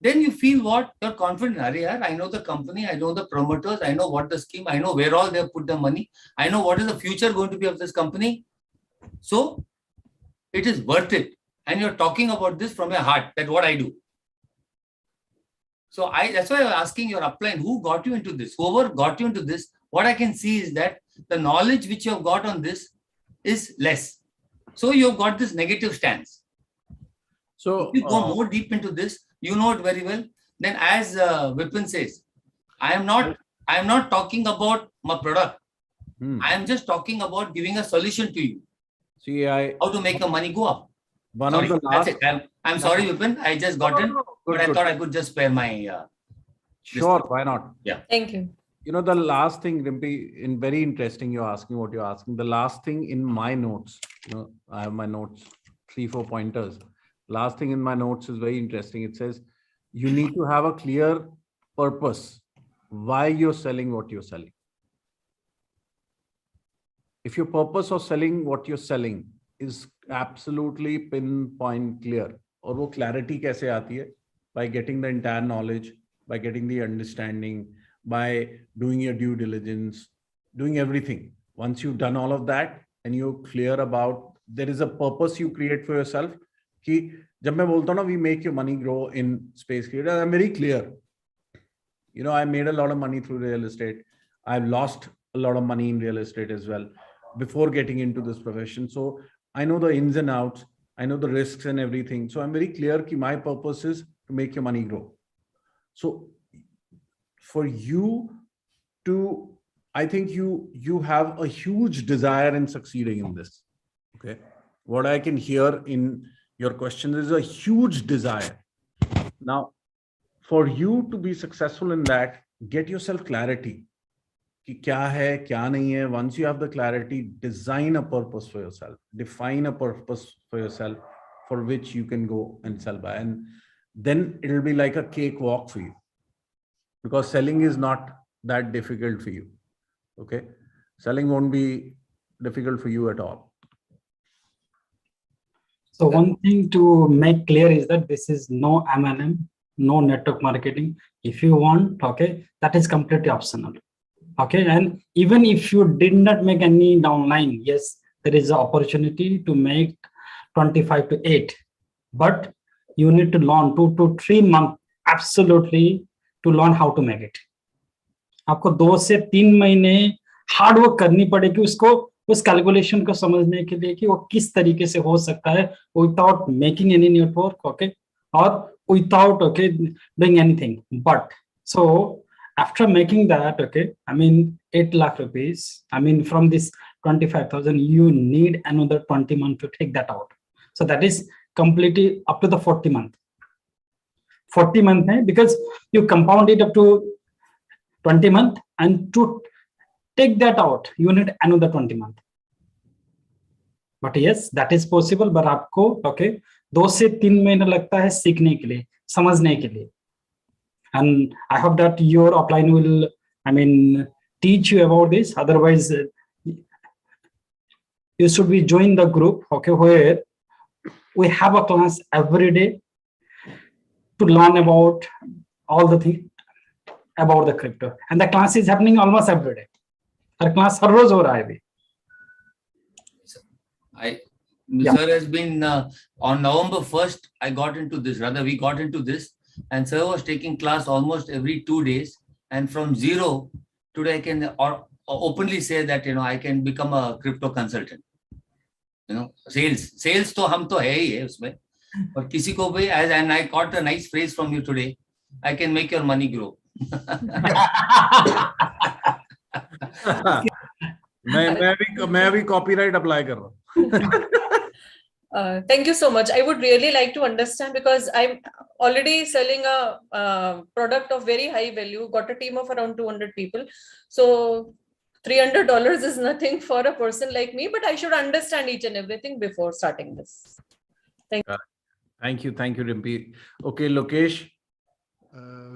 Then you feel what? You're confident. I know the company. I know the promoters. I know what the scheme. I know where all they have put the money. I know what is the future going to be of this company. So it is worth it. And you're talking about this from your heart, that's what I do. So that's why I'm asking your upline, who got you into this? Whoever got you into this, what I can see is that the knowledge which you have got on this is less. So you've got this negative stance. So if you go more deep into this, you know it very well. Then as Vipin says, I am not talking about my product. I am just talking about giving a solution to you. See, how to make the money go up. One Sorry, of the last. that's it. I'm sorry, Vipin. I just got in, but I thought I could just spare my. Sure, why not? Yeah. Thank you. You know, the last thing, Rimpi, very interesting. You're asking what you're asking. The last thing in my notes, I have my notes, 3-4 pointers. Last thing in my notes is very interesting. It says you need to have a clear purpose why you're selling what you're selling. If your purpose of selling what you're selling is absolutely pinpoint clear, और वो clarity कैसे आती है? By getting the entire knowledge, by getting the understanding, by doing your due diligence, doing everything. Once you've done all of that and you're clear about, there is a purpose you create for yourself. कि जब मैं बोलता हूँ ना, we make your money grow in space creator, I'm very clear. I made a lot of money through real estate. I've lost a lot of money in real estate as well before getting into this profession. So I know the ins and outs. I know the risks and everything. So I'm very clear that my purpose is to make your money grow. So for you to, I think you have a huge desire in succeeding in this. Okay. What I can hear in your question is a huge desire. Now, for you to be successful in that, get yourself clarity. कि क्या है, क्या नहीं है. Once you have the clarity, design a purpose for yourself. Define a purpose for yourself for which you can go and sell by. And then it'll be like a cakewalk for you. Because selling is not that difficult for you. Okay? Selling won't be difficult for you at all. So one thing to make clear is that this is no M&M, no network marketing. If you want, okay, that is completely optional. Okay, and even if you did not make any downline, yes, there is an opportunity to make 25 to 8, but you need to learn 2 to 3 months absolutely to learn how to make it. आपको 2 से 3 महीने हार्ड वर्क करनी पड़ेगी उसको, उस कैलकुलेशन को समझने के लिए कि वो किस तरीके से हो सकता है without making any network, okay, or without, okay, doing anything. But so after making that, okay, I mean 8 lakh rupees, I mean from this 25,000, you need another 20 months to take that out. So that is completely up to the 40 month. 40 month, because you compound it up to 20 month, and to take that out, you need another 20 month. But yes, that is possible. But आपको, okay, 2 से 3 महीने लगता है सीखने के लिए, समझने के लिए. And I hope that your upline will, I mean, teach you about this. Otherwise, you should be join the group, okay, where we have a class every day to learn about all the things about the crypto. And the class is happening almost every day. Our class हर रोज हो रहा है अभी. Sir has been on November 1st. I got into this. Rather, we got into this. And sir was taking class almost every 2 days, and from zero today I can openly say that I can become a crypto consultant. Sales तो हम तो है ही है उसमें, और किसी को भी, and I got a nice phrase from you today, I can make your money grow. मैं भी copyright apply कर रहा हूँ. Thank you so much. I would really like to understand, because I'm already selling a product of very high value, got a team of around 200 people. So $300 is nothing for a person like me, but I should understand each and everything before starting this. Thank you, Rimpi. Okay, Lokesh.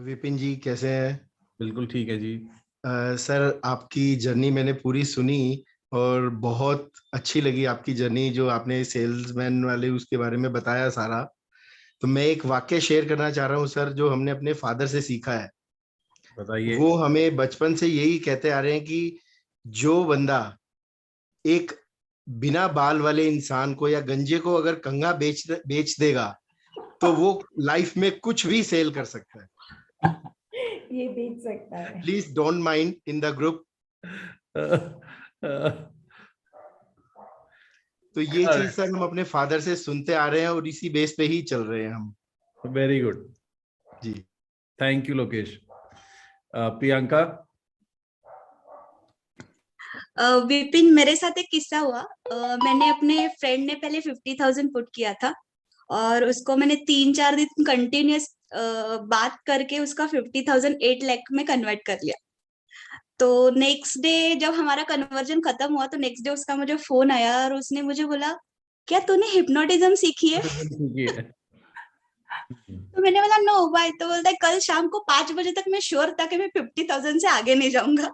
Vipin जी कैसे हैं? बिल्कुल ठीक है जी. सर, आपकी जर्नी मैंने पूरी सुनी और बहुत अच्छी लगी आपकी जर्नी, जो आपने सेल्समैन वाले उसके बारे में बताया सारा. तो मैं एक वाक्य शेयर करना चाह रहा हूँ सर, जो हमने अपने फादर से सीखा है. बताइए. वो हमें बचपन से यही कहते आ रहे हैं कि जो बंदा एक बिना बाल वाले इंसान को या गंजे को अगर कंघा बेच देगा तो वो लाइफ में कुछ भी सेल कर सकता है। ये बेच सकता है। Please don't mind in the group. तो ये चीज सर हम अपने फादर से सुनते आ रहे हैं और इसी बेस पे ही चल रहे हैं हम। वेरी गुड जी, थैंक यू लोकेश। प्रियंका। विपिन, मेरे साथ एक किस्सा हुआ। मैंने अपने फ्रेंड ने पहले 50,000 पुट किया था और उसको मैंने 3-4 दिन कंटिन्यूअस बात करके उसका 50,000 8 लाख में कन्वर्ट कर लिया। तो नेक्स्ट डे जब हमारा कन्वर्जन खत्म हुआ तो नेक्स्ट डे उसका मुझे फोन आया और उसने मुझे बोला, क्या तूने हिप्नोटिज्म सीखी है? तो मैंने बोला नो भाई। तो बोलता है कल शाम को 5 बजे तक मैं श्योर था कि मैं 50,000 से आगे नहीं जाऊंगा,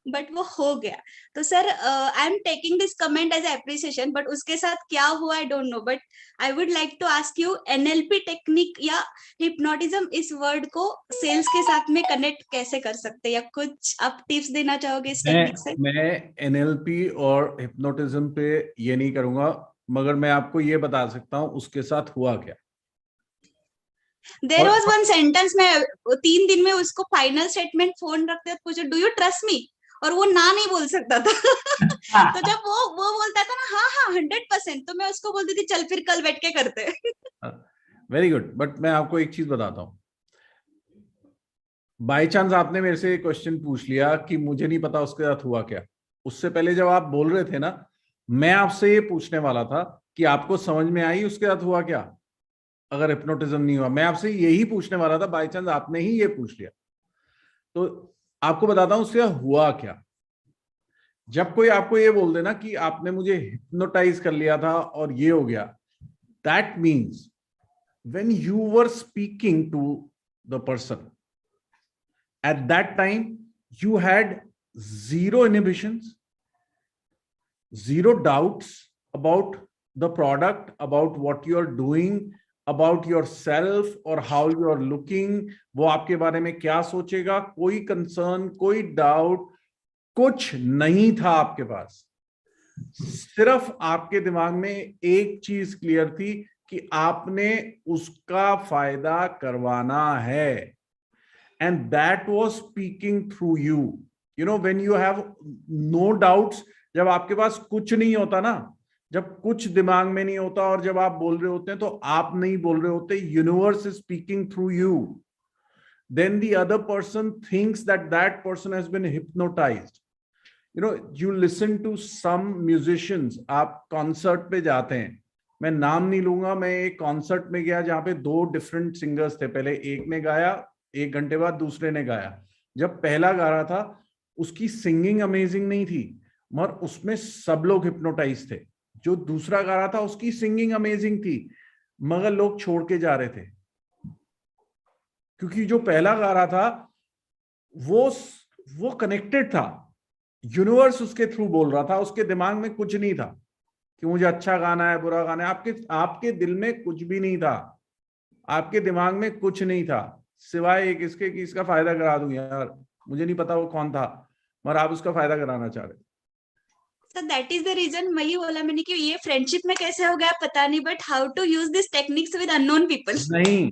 बट वो हो गया। तो sir I am taking this comment as appreciation, but उसके साथ क्या हुआ I don't know, but I would like to ask you, NLP technique या हिप्नोटिज्म इस वर्ड को सेल्स के साथ में कनेक्ट कैसे कर सकते हैं, या कुछ आप टिप्स देना चाहोगे इस टेक्निक से? मैं एनएलपी और हिप्नोटिज्म पे ये नहीं करूंगा, मगर मैं आपको ये बता सकता हूँ उसके साथ हुआ क्या। देयर वाज वन सेंटेंस, मैं 3 दिन में उसको फाइनल स्टेटमेंट फोन रखते पूछे डू यू ट्रस्ट मी, और वो ना नहीं बोल सकता था। तो जब वो बोलता था ना हाँ 100%, तो मैं उसको बोलती थी चल फिर कल बैठ के करते। Very good. बट मैं आपको एक चीज बताता हूँ, बाय चांस आपने मेरे से क्वेश्चन पूछ लिया कि मुझे नहीं पता उसके साथ हुआ क्या, उससे पहले जब आप बोल रहे थे ना, मैं आपसे ये पूछने वाला था कि आपको समझ में आई उसके साथ हुआ क्या अगर हिप्नोटिज्म नहीं हुआ। मैं आपसे यही पूछने वाला था, बाय चांस आपने ही ये पूछ लिया। तो आपको बताता हूं उससे हुआ क्या। जब कोई आपको ये बोल देना कि आपने मुझे हिप्नोटाइज कर लिया था और ये हो गया, that means when you were speaking to the person at that time you had zero inhibitions, zero doubts about the product, about what you're doing, about yourself or how you are looking, वो आपके बारे में क्या सोचेगा, कोई कंसर्न, कोई डाउट, कुछ नहीं था आपके पास। सिर्फ आपके दिमाग में एक चीज क्लियर थी कि आपने उसका फायदा करवाना है, and that was speaking through you. You know, when you have no doubts, जब आपके पास कुछ नहीं होता ना, जब कुछ दिमाग में नहीं होता और जब आप बोल रहे होते हैं तो आप नहीं बोल रहे होते, universe is speaking through you, then the other person thinks that that person has been hypnotized. You know, you listen to some musicians, आप कॉन्सर्ट पे जाते हैं, मैं नाम नहीं लूंगा, मैं एक कॉन्सर्ट में गया जहां पे 2 डिफरेंट सिंगर्स थे, पहले एक ने गाया, 1 घंटे बाद दूसरे ने गाया। जब पहला गा रहा था उसकी सिंगिंग अमेजिंग नहीं थी, मगर उसमें सब लोग हिप्नोटाइज थे। जो दूसरा गा रहा था उसकी सिंगिंग अमेजिंग थी, मगर लोग छोड़ के जा रहे थे, क्योंकि जो पहला गा रहा था वो कनेक्टेड था, यूनिवर्स उसके थ्रू बोल रहा था, उसके दिमाग में कुछ नहीं था कि मुझे अच्छा गाना है, बुरा गाना है। आपके दिल में कुछ भी नहीं था, आपके दिमाग में कुछ नहीं था, सिवाय एक इसके कि इसका फायदा करा दूं यार, मुझे नहीं पता वो कौन था, मगर आप उसका फायदा कराना चाह रहे। So that is the reason वही बोला मैंने कि ये फ्रेंडशिप में कैसे हो गया पता नहीं, but how to use this techniques with unknown people. नहीं,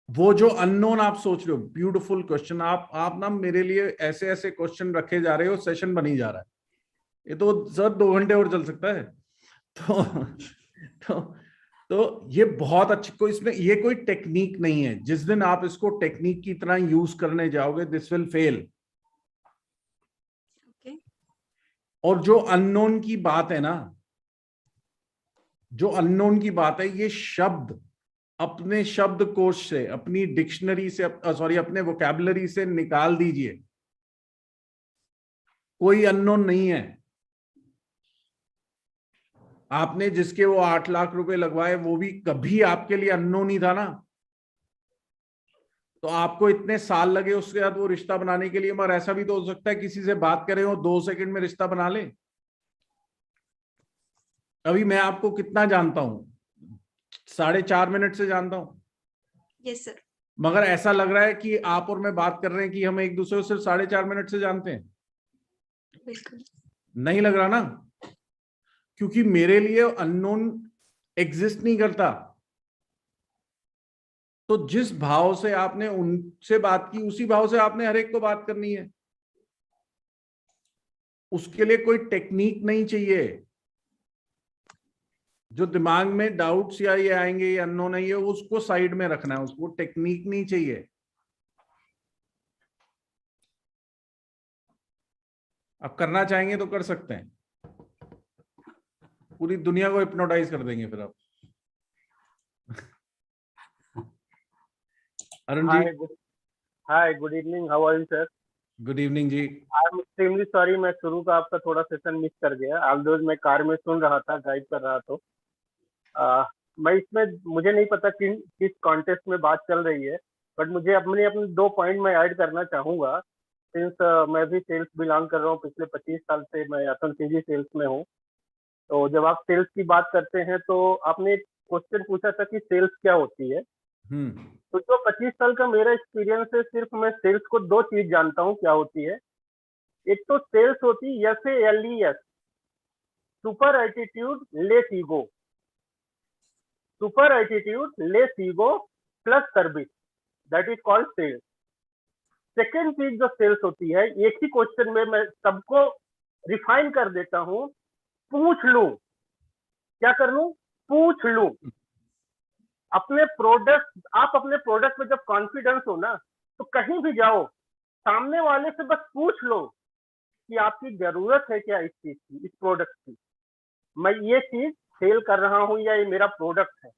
वो जो अननोन आप सोच रहे हो, ब्यूटीफुल क्वेश्चन। आप ना मेरे लिए ऐसे ऐसे क्वेश्चन रखे जा रहे हो, सेशन बनी जा रहा है, ये तो सर 2 घंटे और चल सकता है। तो ये बहुत अच्छी, कोई इसमें ये कोई टेक्निक नहीं है। जिस दिन आप इसको टेक्निक की तरह यूज करने जाओगे, दिस विल फेल। और जो अननोन की बात है ना, जो अननोन की बात है, ये शब्द अपने शब्दकोश से, अपनी डिक्शनरी से, सॉरी अपने वोकैबुलरी से निकाल दीजिए। कोई अननोन नहीं है। आपने जिसके वो 8 लाख रुपए लगवाए, वो भी कभी आपके लिए अननोन ही था ना, तो आपको इतने साल लगे उसके साथ वो रिश्ता बनाने के लिए। मगर ऐसा भी तो हो सकता है किसी से बात करे हो, 2 सेकंड में रिश्ता बना ले। अभी मैं आपको कितना जानता हूं, 4.5 मिनट से जानता हूं। Yes sir. मगर ऐसा लग रहा है कि आप और मैं बात कर रहे हैं कि हम एक दूसरे को सिर्फ 4.5 मिनट से जानते हैं। बिल्कुल नहीं लग रहा ना। क्योंकि मेरे लिए अननोन एग्जिस्ट नहीं करता। तो जिस भाव से आपने उनसे बात की, उसी भाव से आपने हर एक को बात करनी है। उसके लिए कोई टेक्निक नहीं चाहिए। जो दिमाग में डाउट्स या ये आएंगे, ये अननोन है, ये उसको साइड में रखना है, उसको टेक्निक नहीं चाहिए। आप करना चाहेंगे तो कर सकते हैं, पूरी दुनिया को हिप्नोटाइज कर देंगे फिर आप। Arun ji. Hi, good evening, how are you sir? Good evening जी। आई एम एक्सट्रीमली सॉरी, मैं शुरू का आपका थोड़ा सेशन मिस कर गया। ऑल्दो मैं कार में सुन रहा था, ड्राइव कर रहा तो मैं इसमें मुझे नहीं पता किस कॉन्टेक्स्ट में बात चल रही है, बट मुझे अपने 2 पॉइंट में ऐड करना चाहूँगा। सिंस मैं भी सेल्स बिलोंग कर रहा हूँ, पिछले 25 साल से मैं FMCG सेल्स में हूँ। तो जब आप सेल्स की बात करते हैं तो आपने एक क्वेश्चन पूछा था कि सेल्स क्या होती है। तो जो 25 साल का मेरा एक्सपीरियंस है, सिर्फ मैं सेल्स को 2 चीज जानता हूँ क्या होती है। एक तो सेल्स होती है SALES, super attitude less ego, super attitude less ego plus service, that is called sales. Second चीज जो सेल्स होती है, एक ही क्वेश्चन में मैं सबको रिफाइन कर देता हूँ, पूछ लूं। क्या कर लूं? पूछ लूं। अपने प्रोडक्ट, आप अपने प्रोडक्ट में जब कॉन्फिडेंस हो ना, तो कहीं भी जाओ, सामने वाले से बस पूछ लो कि आपकी जरूरत है क्या इस चीज की, इस प्रोडक्ट की। मैं ये चीज सेल कर रहा हूँ या ये मेरा प्रोडक्ट है।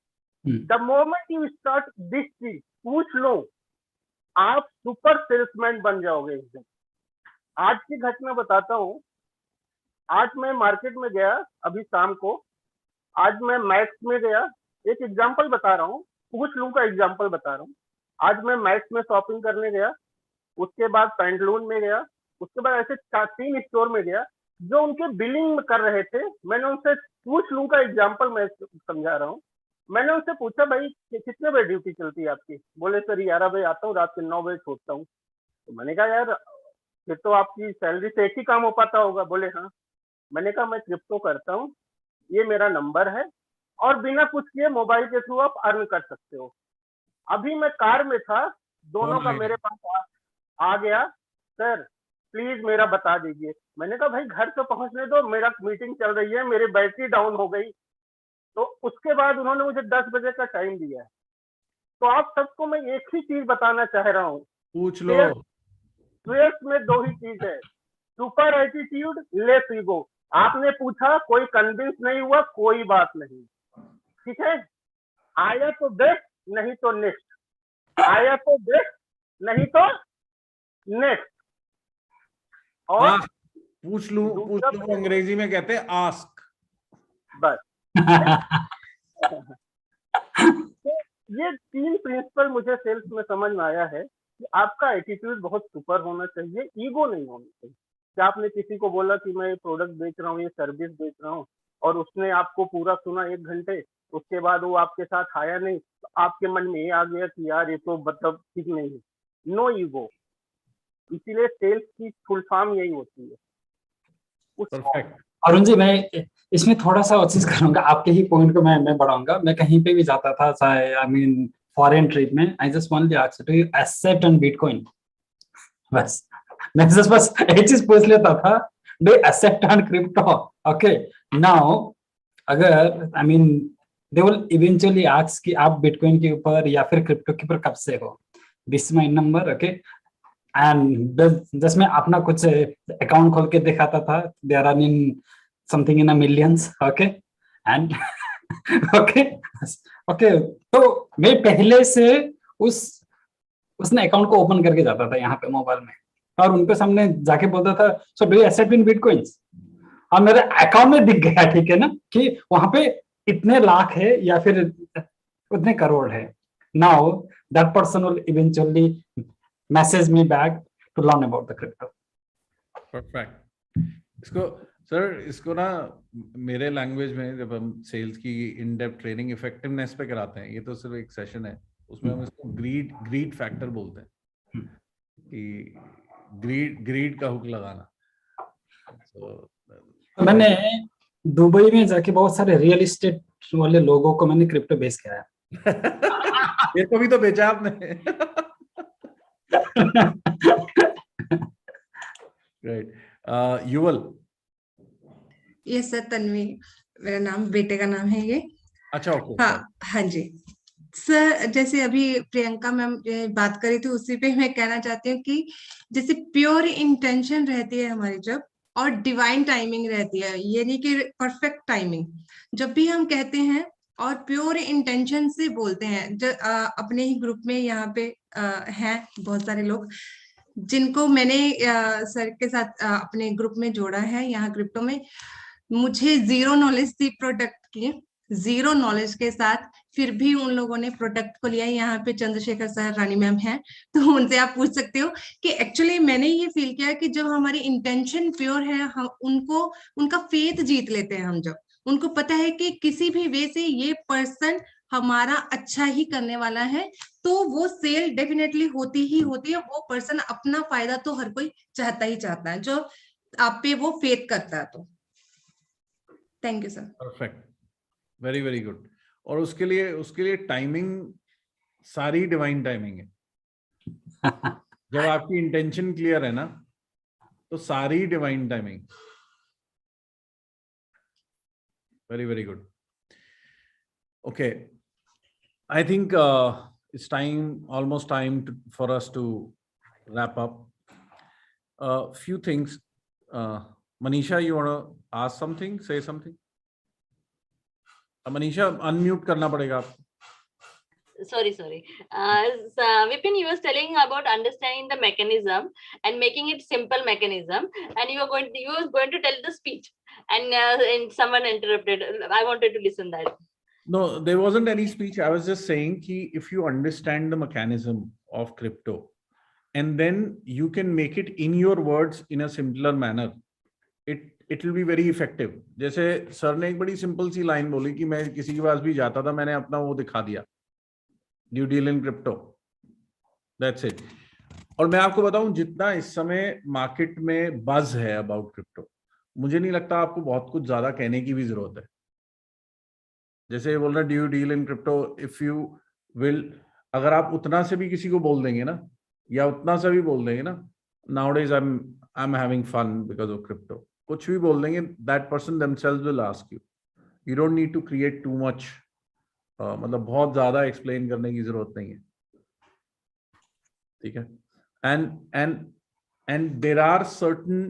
The moment you start this चीज, पूछ लो, आप सुपर सेल्समैन बन जाओगे इस दिन। आज की घटना बताता हूँ। आज मैं मार्केट में गया, अभी शाम को। आज मैं मैक्स में गया, एक एग्जांपल बता रहा हूँ, पूछ लूं का एग्जांपल बता रहा हूँ। आज मैं मैक्स में शॉपिंग करने गया, उसके बाद पैंटलून में गया, उसके बाद ऐसे 3 स्टोर में गया। जो उनके बिलिंग कर रहे थे, मैंने उनसे पूछ लूं का एग्जांपल मैं समझा रहा हूँ। मैंने उनसे पूछा, भाई कितने बजे ड्यूटी चलती है आपकी? बोले सर 11 बजे आता हूँ, रात के 9 बजे छोड़ता हूँ। तो मैंने कहा यार फिर तो आपकी सैलरी से एक ही काम हो पाता होगा। बोले हाँ। मैंने कहा मैं क्रिप्टो करता हूँ, ये मेरा नंबर है, और बिना कुछ किए मोबाइल के थ्रू आप अर्न कर सकते हो। अभी मैं कार में था, दोनों का मेरे पास आ गया, सर प्लीज मेरा बता दीजिए। मैंने कहा भाई घर तो पहुंचने दो, मेरा मीटिंग चल रही है, मेरी बैटरी डाउन हो गई। तो उसके बाद उन्होंने मुझे 10 बजे का टाइम दिया है। तो आप सबको मैं एक ही चीज बताना चाह रहा हूँ, पूछ लो। सेल्स में 2 ही चीज है, सुपर एटीट्यूड लेस ईगो। आपने पूछा, कोई कन्विंस नहीं हुआ, कोई बात नहीं, ठीक है। आया तो बेस्ट, नहीं तो नेक्स्ट। आया तो बेस्ट, नहीं तो नेक्स्ट। और पूछ लूं अंग्रेजी में कहते हैं आस्क। बस। तो ये 3 प्रिंसिपल मुझे सेल्स में समझ में आया है कि आपका एटीट्यूड बहुत सुपर होना चाहिए, ईगो नहीं होना चाहिए। क्या आपने किसी को बोला कि मैं ये प्रोडक्ट बेच रहा हूँ, ये सर्विस बेच रहा हूँ, और उसने आपको पूरा सुना 1 घंटे, उसके बाद वो आपके साथ आया नहीं, तो आपके मन में ये आ गया कि यार ये तो मतलब ठीक नहीं है। No ego. इसीलिए सेल्स की फुल फॉर्म यही होती है। अरुण जी, मैं इसमें थोड़ा सा और चीज करूंगा, आपके ही पॉइंट को मैं बढ़ाऊंगा। मैं कहीं पे भी जाता था, चाहे आई मीन फॉरेन ट्रिप में, I just only ask do you accept on bitcoin. बस मैं जस्ट बस एक चीज पूछ लेता था, do you accept on crypto? Okay, now अगर I mean they will eventually ask कि आप बिटकॉइन के ऊपर या फिर क्रिप्टो के ऊपर कब से हो, this my number, okay. And just मैं अपना कुछ अकाउंट खोल के दिखाता था, they are earning something in millions, okay. And okay, तो मैं पहले से उसने अकाउंट को ओपन करके जाता था यहाँ पे मोबाइल में, और उनके सामने जाके बोलता था, so do you accept in bitcoins? और मेरे अकाउंट में दिख गया, ठीक है ना, कि वहां पे इतने लाख है या फिर उतने करोड़ है। Now that person will eventually message me back to learn about the crypto. Perfect. इसको ना मेरे लैंग्वेज में जब हम सेल्स की इन डेप्थ ट्रेनिंग इफेक्टिवनेस पे कराते हैं, ये तो सिर्फ एक सेशन है, उसमें हम इसको ग्रीड फैक्टर बोलते हैं कि ग्रीड का हुक लगाना। दुबई में जाके बहुत सारे रियल एस्टेट वाले लोगों को मैंने क्रिप्टो बेच के आया। ये को भी तो बेचा आपने। Right, Yuval. Yes sir, Tanvi मेरा नाम, बेटे का नाम है ये। अच्छा, ओके। हाँ हाँ जी सर, जैसे अभी प्रियंका मैम बात करी थी उसी पे मैं कहना चाहती हूँ कि जैसे प्योर इंटेंशन रहती है हमारी जब, और डिवाइन टाइमिंग रहती है, यानी कि परफेक्ट टाइमिंग, जब भी हम कहते हैं और प्योर इंटेंशन से बोलते हैं। अपने ही ग्रुप में यहाँ पे हैं बहुत सारे लोग जिनको मैंने सर के साथ अपने ग्रुप में जोड़ा है यहाँ क्रिप्टो में। मुझे जीरो नॉलेज थी प्रोडक्ट की, जीरो नॉलेज के साथ फिर भी उन लोगों ने प्रोडक्ट को लिया। यहाँ पे चंद्रशेखर सर, रानी मैम हैं, तो उनसे आप पूछ सकते हो कि एक्चुअली मैंने ये फील किया कि जब हमारी इंटेंशन प्योर है, हम उनको, उनका फेथ जीत लेते हैं हम। जब उनको पता है कि किसी भी वे से ये पर्सन हमारा अच्छा ही करने वाला है, तो वो सेल डेफिनेटली होती ही होती है। वो पर्सन अपना फायदा तो हर कोई चाहता ही चाहता है, जो आप पे वो फेथ करता है। तो thank you sir. Perfect, very very good. और उसके लिए टाइमिंग सारी डिवाइन टाइमिंग है। जब आपकी इंटेंशन क्लियर है ना, तो सारी divine timing. Very very good. Okay, I think it's almost time for us to wrap up. Few things. Manisha, you want to ask something, say something? Manisha, unmute करना पड़ेगा आपको. Sorry. Vipin, you was telling about understanding the mechanism and making it simple mechanism, and you was going to tell the speech, and someone interrupted. I wanted to listen that. No, there wasn't any speech. I was just saying कि if you understand the mechanism of crypto, and then you can make it in your words in a simpler manner, it will be very effective. जैसे सर ने एक बड़ी सिंपल सी लाइन बोली कि मैं किसी के पास भी जाता था, मैंने अपना वो दिखा दिया, due deal in crypto, that's it. और मैं आपको बताऊं, जितना इस समय मार्केट में बज है अबाउट क्रिप्टो, मुझे नहीं लगता आपको बहुत कुछ ज्यादा कहने की भी जरूरत है। जैसे बोल रहा due deal in crypto, if you will, अगर आप उतना से भी किसी को बोल देंगे ना, या उतना से भी बोल देंगे ना, nowadays I am having fun because of crypto, कुछ भी बोल देंगे, that person themselves will ask you. You don't need to create too much, मतलब बहुत ज्यादा एक्सप्लेन करने की जरूरत नहीं है, ठीक है। And there are certain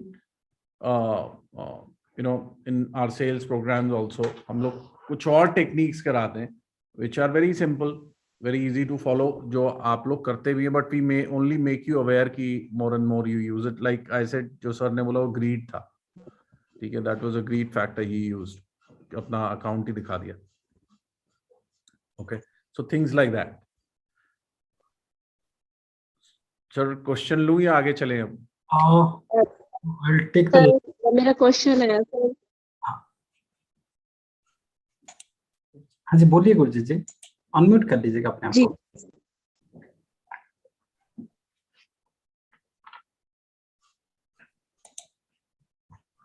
you know in our sales programs also, हम लोग कुछ और टेक्निक्स कराते हैं which are very simple, very easy to follow, जो आप लोग करते भी हैं, but we may only make you aware कि more and more you use it. Like I said, जो सर ने बोला वो ग्रीड था, ठीक है, that was a greed factor ही यूज्ड, अपना अकाउंट ही दिखा दिया। Okay, so things like that. Sir question लूं या आगे चलें अब? मेरा क्वेश्चन है सर। हाँ जी, बोलिए गुरजीत जी, अनम्यूट कर लीजिएगा अपने आप को।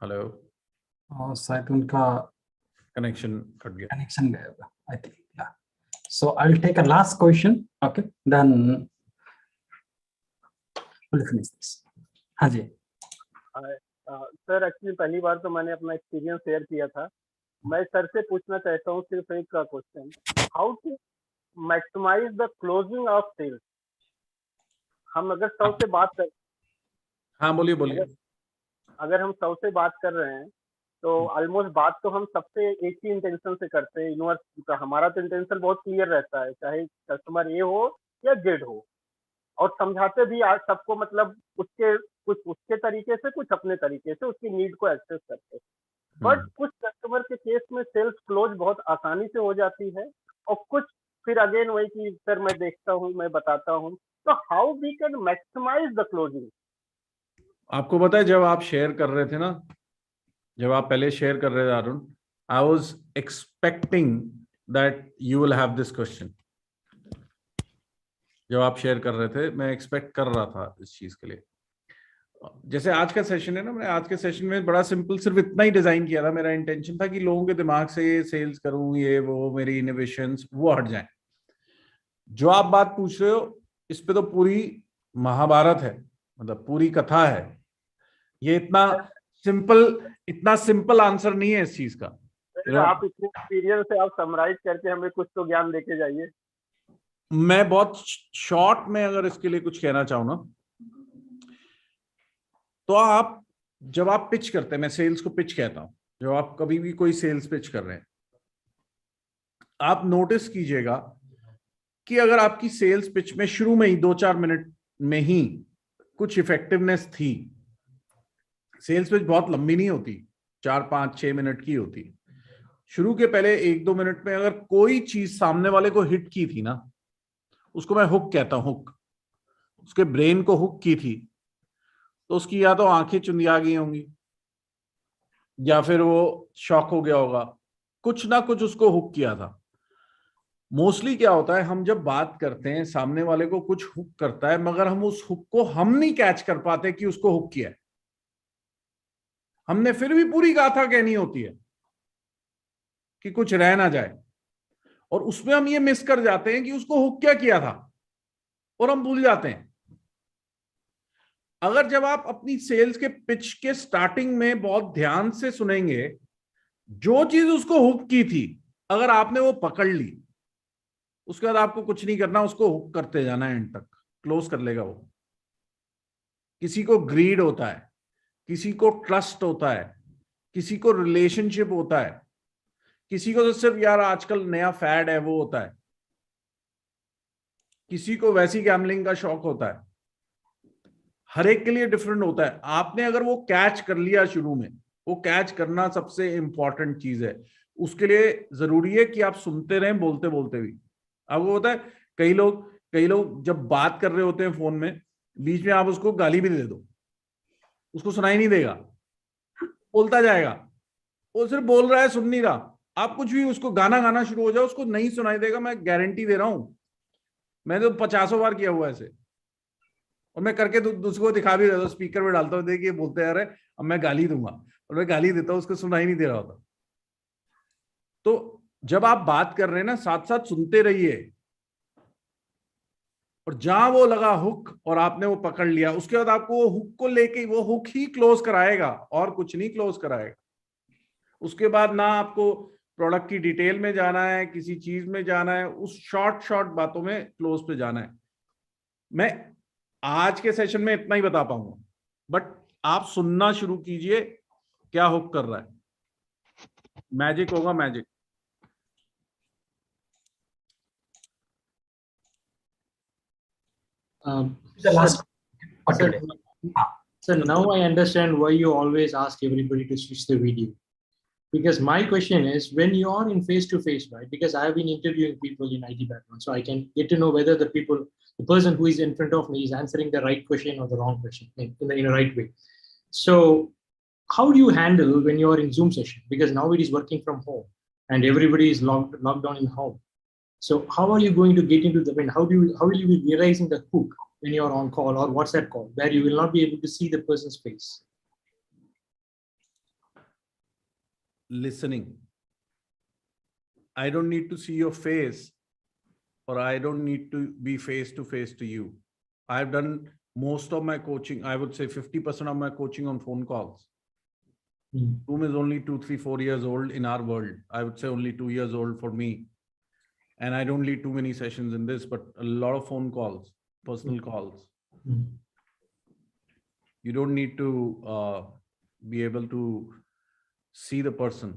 हेलो, शायद उनका कनेक्शन कट गया, कनेक्शन गया होगा, I think. So I will take a last question, okay, then will finish this. हाँ जी सर, एक्चुअली पहली बार तो मैंने अपना एक्सपीरियंस शेयर किया था। मैं सर से पूछना चाहता हूँ सिर्फ एक का question, how to maximize the closing of sales. हम अगर 100 से बात कर, हाँ बोलिए। अगर हम 100 से बात कर रहे हैं तो ऑलमोस्ट बात तो हम सबसे एक ही इंटेंशन से करते हैं। यूनिवर्स का हमारा तो इंटेंशन बहुत क्लियर रहता है, चाहे कस्टमर ए हो या जेड हो, और समझाते भी आज सबको, मतलब कुछ उसके तरीके से, कुछ अपने तरीके से उसकी नीड को एक्सेस करते हैं। बट कुछ कस्टमर के केस में सेल्स क्लोज बहुत आसानी से हो जाती है, और कुछ फिर अगेन वही कि सर मैं देखता हूँ, मैं बताता हूँ। तो how we can maximize the closing? आपको पता है, जब आप शेयर कर रहे थे ना, जब आप पहले शेयर कर रहे थे Arun, I was expecting that you will have this question. जब आप शेयर कर रहे थे, मैं एक्सपेक्ट कर रहा था इस चीज के लिए। जैसे आज का सेशन है ना, मैंने आज के सेशन में बड़ा सिंपल सिर्फ इतना ही डिजाइन किया था। मेरा इंटेंशन था कि लोगों के दिमाग से सेल्स करूं, ये वो मेरी इनोवेशंस वो हट जाएं। जो आप बात पूछ रहे हो इस पे तो पूरी महाभारत है, मतलब पूरी कथा है। ये इतना सिंपल आंसर नहीं है इस चीज का। आप इतने एक्सपीरियंस से आप समराइज करके हमें कुछ तो ज्ञान देके जाइए। मैं बहुत शॉर्ट में अगर इसके लिए कुछ कहना चाहूँ ना, तो आप जब आप पिच करते हैं, मैं सेल्स को पिच कहता हूं, जब आप कभी भी कोई सेल्स पिच कर रहे हैं, आप नोटिस कीजिएगा कि अगर आपकी सेल्स पिच में शुरू में ही 2-4 मिनट में ही कुछ इफेक्टिवनेस थी, सेल्स पिच बहुत लंबी नहीं होती, 4-5-6 मिनट की होती। शुरू के पहले 1-2 मिनट में अगर कोई चीज सामने वाले को हिट की थी ना, उसको मैं हुक कहता हूं, हुक, उसके ब्रेन को हुक की थी, तो उसकी या तो आंखें चुंधिया गई होंगी या फिर वो शॉक हो गया होगा, कुछ ना कुछ उसको हुक किया था। मोस्टली क्या होता है, हम जब बात करते हैं सामने वाले को कुछ हुक करता है, मगर हम उस हुक को हम नहीं कैच कर पाते कि उसको हुक किया है। हमने फिर भी पूरी गाथा कहनी होती है कि कुछ रह ना जाए, और उसमें हम ये मिस कर जाते हैं कि उसको हुक क्या किया था, और हम भूल जाते हैं। अगर जब आप अपनी सेल्स के पिच के स्टार्टिंग में बहुत ध्यान से सुनेंगे, जो चीज उसको हुक की थी अगर आपने वो पकड़ ली, उसके बाद आपको कुछ नहीं करना, उसको हुक करते जाना है, एंड तक क्लोज कर लेगा वो। किसी को ग्रीड होता है, किसी को ट्रस्ट होता है, किसी को रिलेशनशिप होता है, किसी को तो सिर्फ यार आजकल नया फैड है वो होता है, किसी को वैसी गैम्बलिंग का शौक होता है। हर एक के लिए डिफरेंट होता है। आपने अगर वो कैच कर लिया शुरू में, वो कैच करना सबसे इंपॉर्टेंट चीज है। उसके लिए जरूरी है कि आप सुनते रहें, बोलते बोलते भी। आपको होता है कई लोग जब बात कर रहे होते हैं फोन में, बीच में आप उसको गाली भी दे दो, उसको सुनाई नहीं देगा, बोलता जाएगा, वो सिर्फ बोल रहा है, सुन नहीं रहा। आप कुछ भी उसको गाना शुरू हो जाओ, उसको नहीं सुनाई देगा, मैं गारंटी दे रहा हूं। मैंने तो 50 बार किया हुआ ऐसे, और मैं करके दूसरे को दिखा भी रहा था, स्पीकर में डालता हूँ, देखिए बोलते आ रहे, अब मैं गाली दूंगा, और मैं गाली देता हूँ, उसको सुनाई नहीं दे रहा होता। तो जब आप बात कर रहे हैं ना, साथ साथ सुनते रहिए, और जहां वो लगा हुक और आपने वो पकड़ लिया, उसके बाद आपको वो हुक को लेके, वो हुक ही क्लोज कराएगा और कुछ नहीं क्लोज कराएगा। उसके बाद ना आपको प्रोडक्ट की डिटेल में जाना है, किसी चीज में जाना है, उस शॉर्ट बातों में क्लोज पे जाना है। मैं आज के सेशन में इतना ही बता पाऊंगा, बट आप सुनना शुरू कीजिए क्या हुक कर रहा है, मैजिक होगा, magic. The last so now I understand why you always ask everybody to switch the video. Because my question is, when you are in face-to-face, right? Because I have been interviewing people in IT background, so I can get to know whether the person who is in front of me is answering the right question or the wrong question in a right way. So how do you handle when you are in Zoom session? Because now it is working from home and everybody is locked down in home. So how are you going to get into the win? How will you be realizing the hook when you are on call or WhatsApp call, where you will not be able to see the person's face? Listening. I don't need to see your face, or I don't need to be face to face to you. I've done most of my coaching, I would say 50% of my coaching on phone calls. Zoom is only 2, 3, 4 years old in our world. I would say only 2 years old for me. And I don't lead too many sessions in this, but a lot of phone calls, personal calls. You don't need to be able to see the person.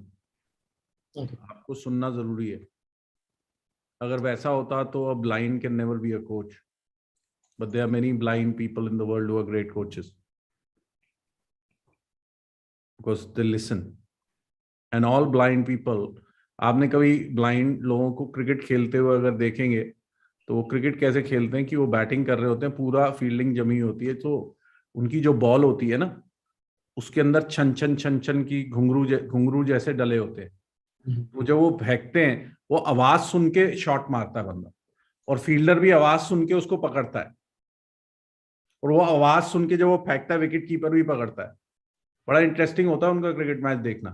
आपको सुनना जरूरी है. अगर वैसा होता तो a blind can never be a coach. But there are many blind people in the world who are great coaches. Because they listen. And all blind people, आपने कभी ब्लाइंड लोगों को क्रिकेट खेलते हुए अगर देखेंगे तो वो क्रिकेट कैसे खेलते हैं कि वो बैटिंग कर रहे होते हैं, पूरा फील्डिंग जमी होती है, तो उनकी जो बॉल होती है ना, उसके अंदर छन छन की घुंघरू जैसे डले होते हैं। तो जब वो फेंकते हैं, वो आवाज सुन के शॉट मारता है बंदा, और फील्डर भी आवाज सुन के उसको पकड़ता है, और वो आवाज सुन के जब वो फेंकता है विकेट कीपर भी पकड़ता है। बड़ा इंटरेस्टिंग होता है उनका क्रिकेट मैच देखना।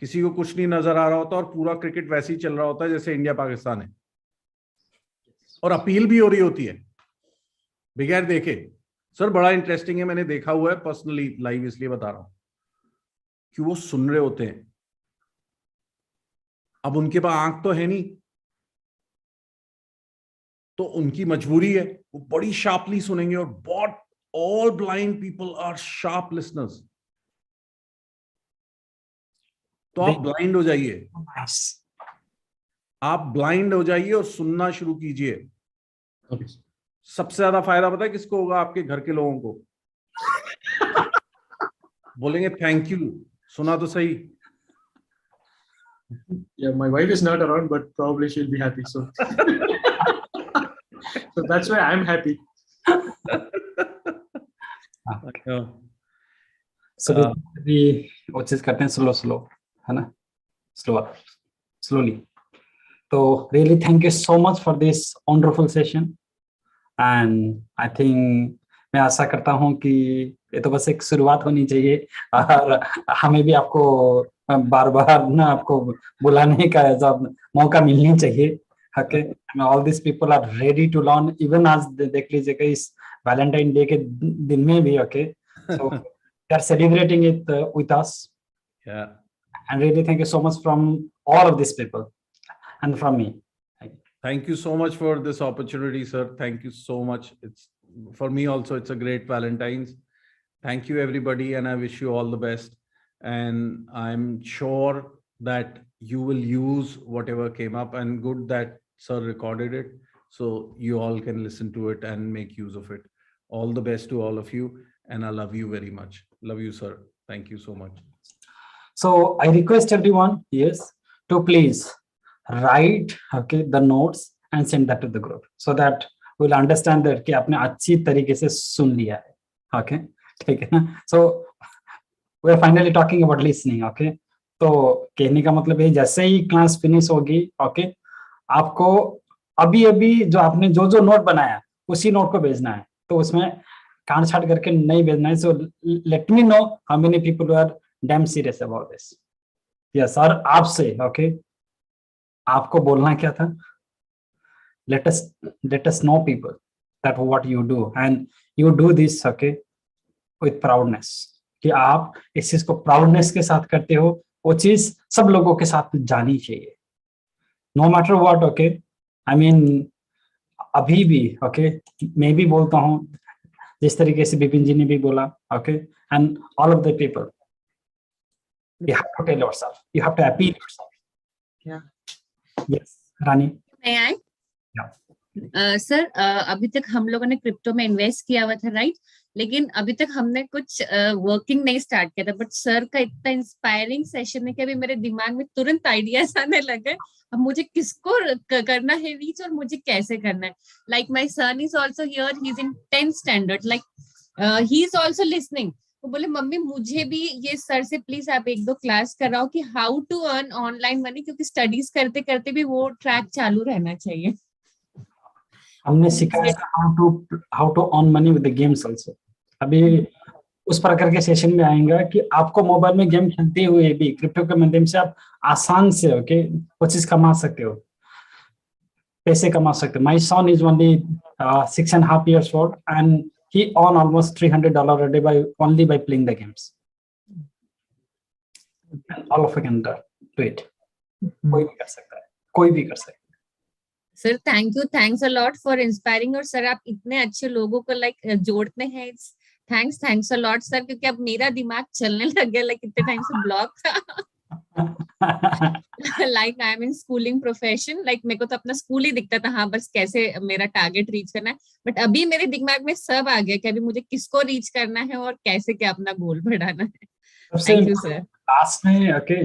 किसी को कुछ नहीं नजर आ रहा होता और पूरा क्रिकेट वैसे ही चल रहा होता है जैसे इंडिया पाकिस्तान है, और अपील भी हो रही होती है बगैर देखे। सर बड़ा इंटरेस्टिंग है, मैंने देखा हुआ है पर्सनली, लाइव इसलिए बता रहा हूं कि वो सुन रहे होते हैं। अब उनके पास आंख तो है नहीं, तो उनकी मजबूरी है, वो बड़ी शार्पली सुनेंगे। और बहुत all blind people are sharp listeners. तो आप ब्लाइंड हो जाइए, आप ब्लाइंड हो जाइए और सुनना शुरू कीजिए। सबसे ज्यादा फायदा पता है किसको होगा? आपके घर के लोगों को। बोलेंगे थैंक यू, सुना तो सही। Yeah, my wife is not around, but probably she'll be happy. So, so that's why I'm happy. So we वो चीज करते हैं स्लो है ना, slowly. So really thank you so much for this wonderful session, and I think मैं आशा करता हूँ कि ये तो बस एक शुरुआत होनी चाहिए, और हमें भी आपको बार-बार ना आपको बुलाने का जब मौका मिलनी चाहिए। Okay, all this people are ready to learn. Even आज देख लीजिएगा इस वैलेंटाइन डे के दिन में भी, okay, so they are celebrating it with us, and really thank you so much from all of these people and from me. Thank you so much for this opportunity, sir. Thank you so much. It's for me also, it's a great Valentine's. Thank you everybody, and I wish you all the best. And I'm sure that you will use whatever came up, and good that sir recorded it, so you all can listen to it and make use of it. All the best to all of you, and I love you very much. Love you, sir. Thank you so much. So I request everyone, yes, to please write, okay, the notes and send that to the group, so that we'll understand that कि आपने अच्छी तरीके से सुन लिया है, okay, ठीक है ना। So we are finally talking about listening, okay. तो कहने का मतलब है जैसे ही क्लास फिनिश होगी, okay, आपको अभी जो आपने जो नोट बनाया उसी नोट को भेजना है। तो उसमें काट छाट करके नहीं भेजना है। So let me know how many people are damn serious about this. Yes, और आपसे, okay, आपको बोलना क्या था? Let us know people that what you do, and you do this, okay, with proudness, कि आप इस चीज को प्राउडनेस के साथ करते हो। वो चीज सब लोगों के साथ जानी चाहिए, no matter what, okay. I mean, अभी भी, okay, मैं भी बोलता हूँ जिस तरीके से बिपिन जी ने भी बोला, okay, and all of the people, you have to tell yourself, you have to appeal yourself. Yeah. Yes, Rani. May I? Yeah. Sir अभी तक हम लोगों ने क्रिप्टो में इन्वेस्ट किया हुआ था, राइट? लेकिन अभी तक हमने कुछ वर्किंग नहीं स्टार्ट किया था। बट सर का इतना इंस्पायरिंग सेशन है कि अभी मेरे दिमाग में तुरंत आइडियाज आने लगे। अब मुझे किसको करना है रीच, और मुझे कैसे करना है। Like my son is also here, he is in 10th standard, like he is also listening. वो बोले मम्मी मुझे भी ये सर से प्लीज आप 1-2 क्लास कराओ कि how to earn online money, क्योंकि स्टडीज करते करते भी वो ट्रैक चालू रहना चाहिए। हमने सिखाया how to earn money with the games also. अभी उस प्रकार के सेशन में आएगा कि आपको मोबाइल में गेम खेलते हुए भी क्रिप्टो के माध्यम से आप आसान से, ओके, वो चीज कमा सकते हो, पैसे कमा सकते हो। My son is only 6.5 years old and he earn almost $300 a day by playing the games. And all of you can do it. कोई भी कर सकता है, कोई भी कर सकता है। Sir thank you, thanks a lot for inspiring. और सर आप इतने अच्छे लोगों को लाइक जोड़ते हैं, थैंक्स अ लॉट सर, क्योंकि अब मेरा दिमाग चलने लग गया, लाइक इतने टाइम से ब्लॉक था। Like I M in schooling profession, like मेरे को तो अपना स्कूल ही दिखता था, हाँ बस कैसे मेरा टारगेट रीच करना है। बट अभी मेरे दिमाग में सब आ गया कि अभी मुझे किसको रीच करना है और कैसे क्या अपना गोल बढ़ाना है। Thank you sir. लास्ट में, ओके,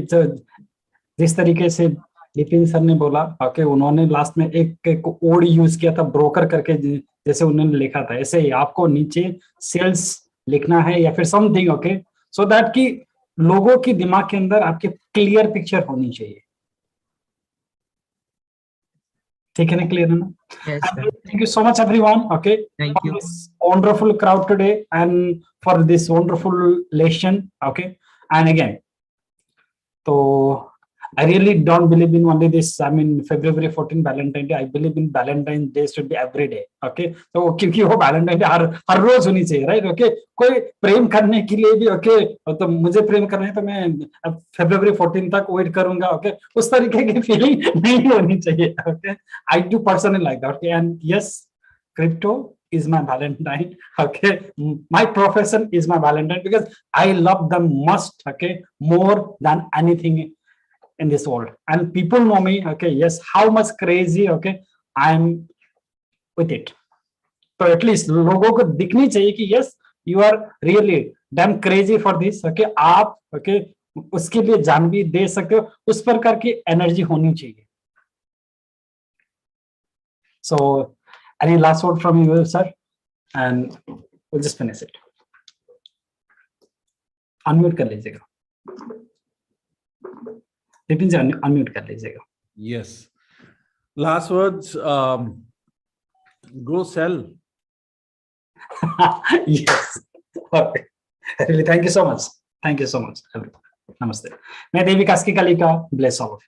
जिस तरीके से विपिन सर ने बोला, ओके, उन्होंने लास्ट में एक वर्ड यूज किया था, ब्रोकर करके, जैसे उन्होंने लिखा था, ऐसे ही आपको नीचे सेल्स लिखना है या फिर समथिंग, ओके, सो दैट कि लोगों के दिमाग के अंदर आपके क्लियर पिक्चर होनी चाहिए। ठीक है ना, क्लियर है ना? Yes, sir. Thank you so much everyone, okay, Thank for you. this wonderful crowd today and for this wonderful lesson, okay. And again, so I really don't believe in only this, I mean February 14 Valentine Day, I believe in Valentine Day should be every day, okay. तो क्योंकि वो Valentine Day हर रोज होनी चाहिए, right, okay. कोई प्रेम करने के लिए भी, okay, तो मुझे प्रेम करना है तो मैं February 14 तक वेट करूंगा, okay. उस तरीके की फीलिंग नहीं होनी चाहिए, okay. I do personally like that, okay. And yes, crypto is my Valentine, okay. My profession is my Valentine because I love them most, okay, more than anything in this world. And people know me, okay, yes, how much crazy, okay, I'm with it. So at least लोगों को दिखनी चाहिए कि yes, you are really damn crazy for this, okay. आप, okay, उसके लिए जान भी दे सकते हो, उस प्रकार की एनर्जी होनी चाहिए. So any last word from you, sir, and we'll just finish it. Unmute कर लीजिएगा. विपिन जी अनम्यूट कर लीजिएगा. Yes. Last words. Go sell. Yes. Okay. Really, thank you so much. Thank you so much. Namaste. मैं देवी कास्की कलिका. Bless all of you.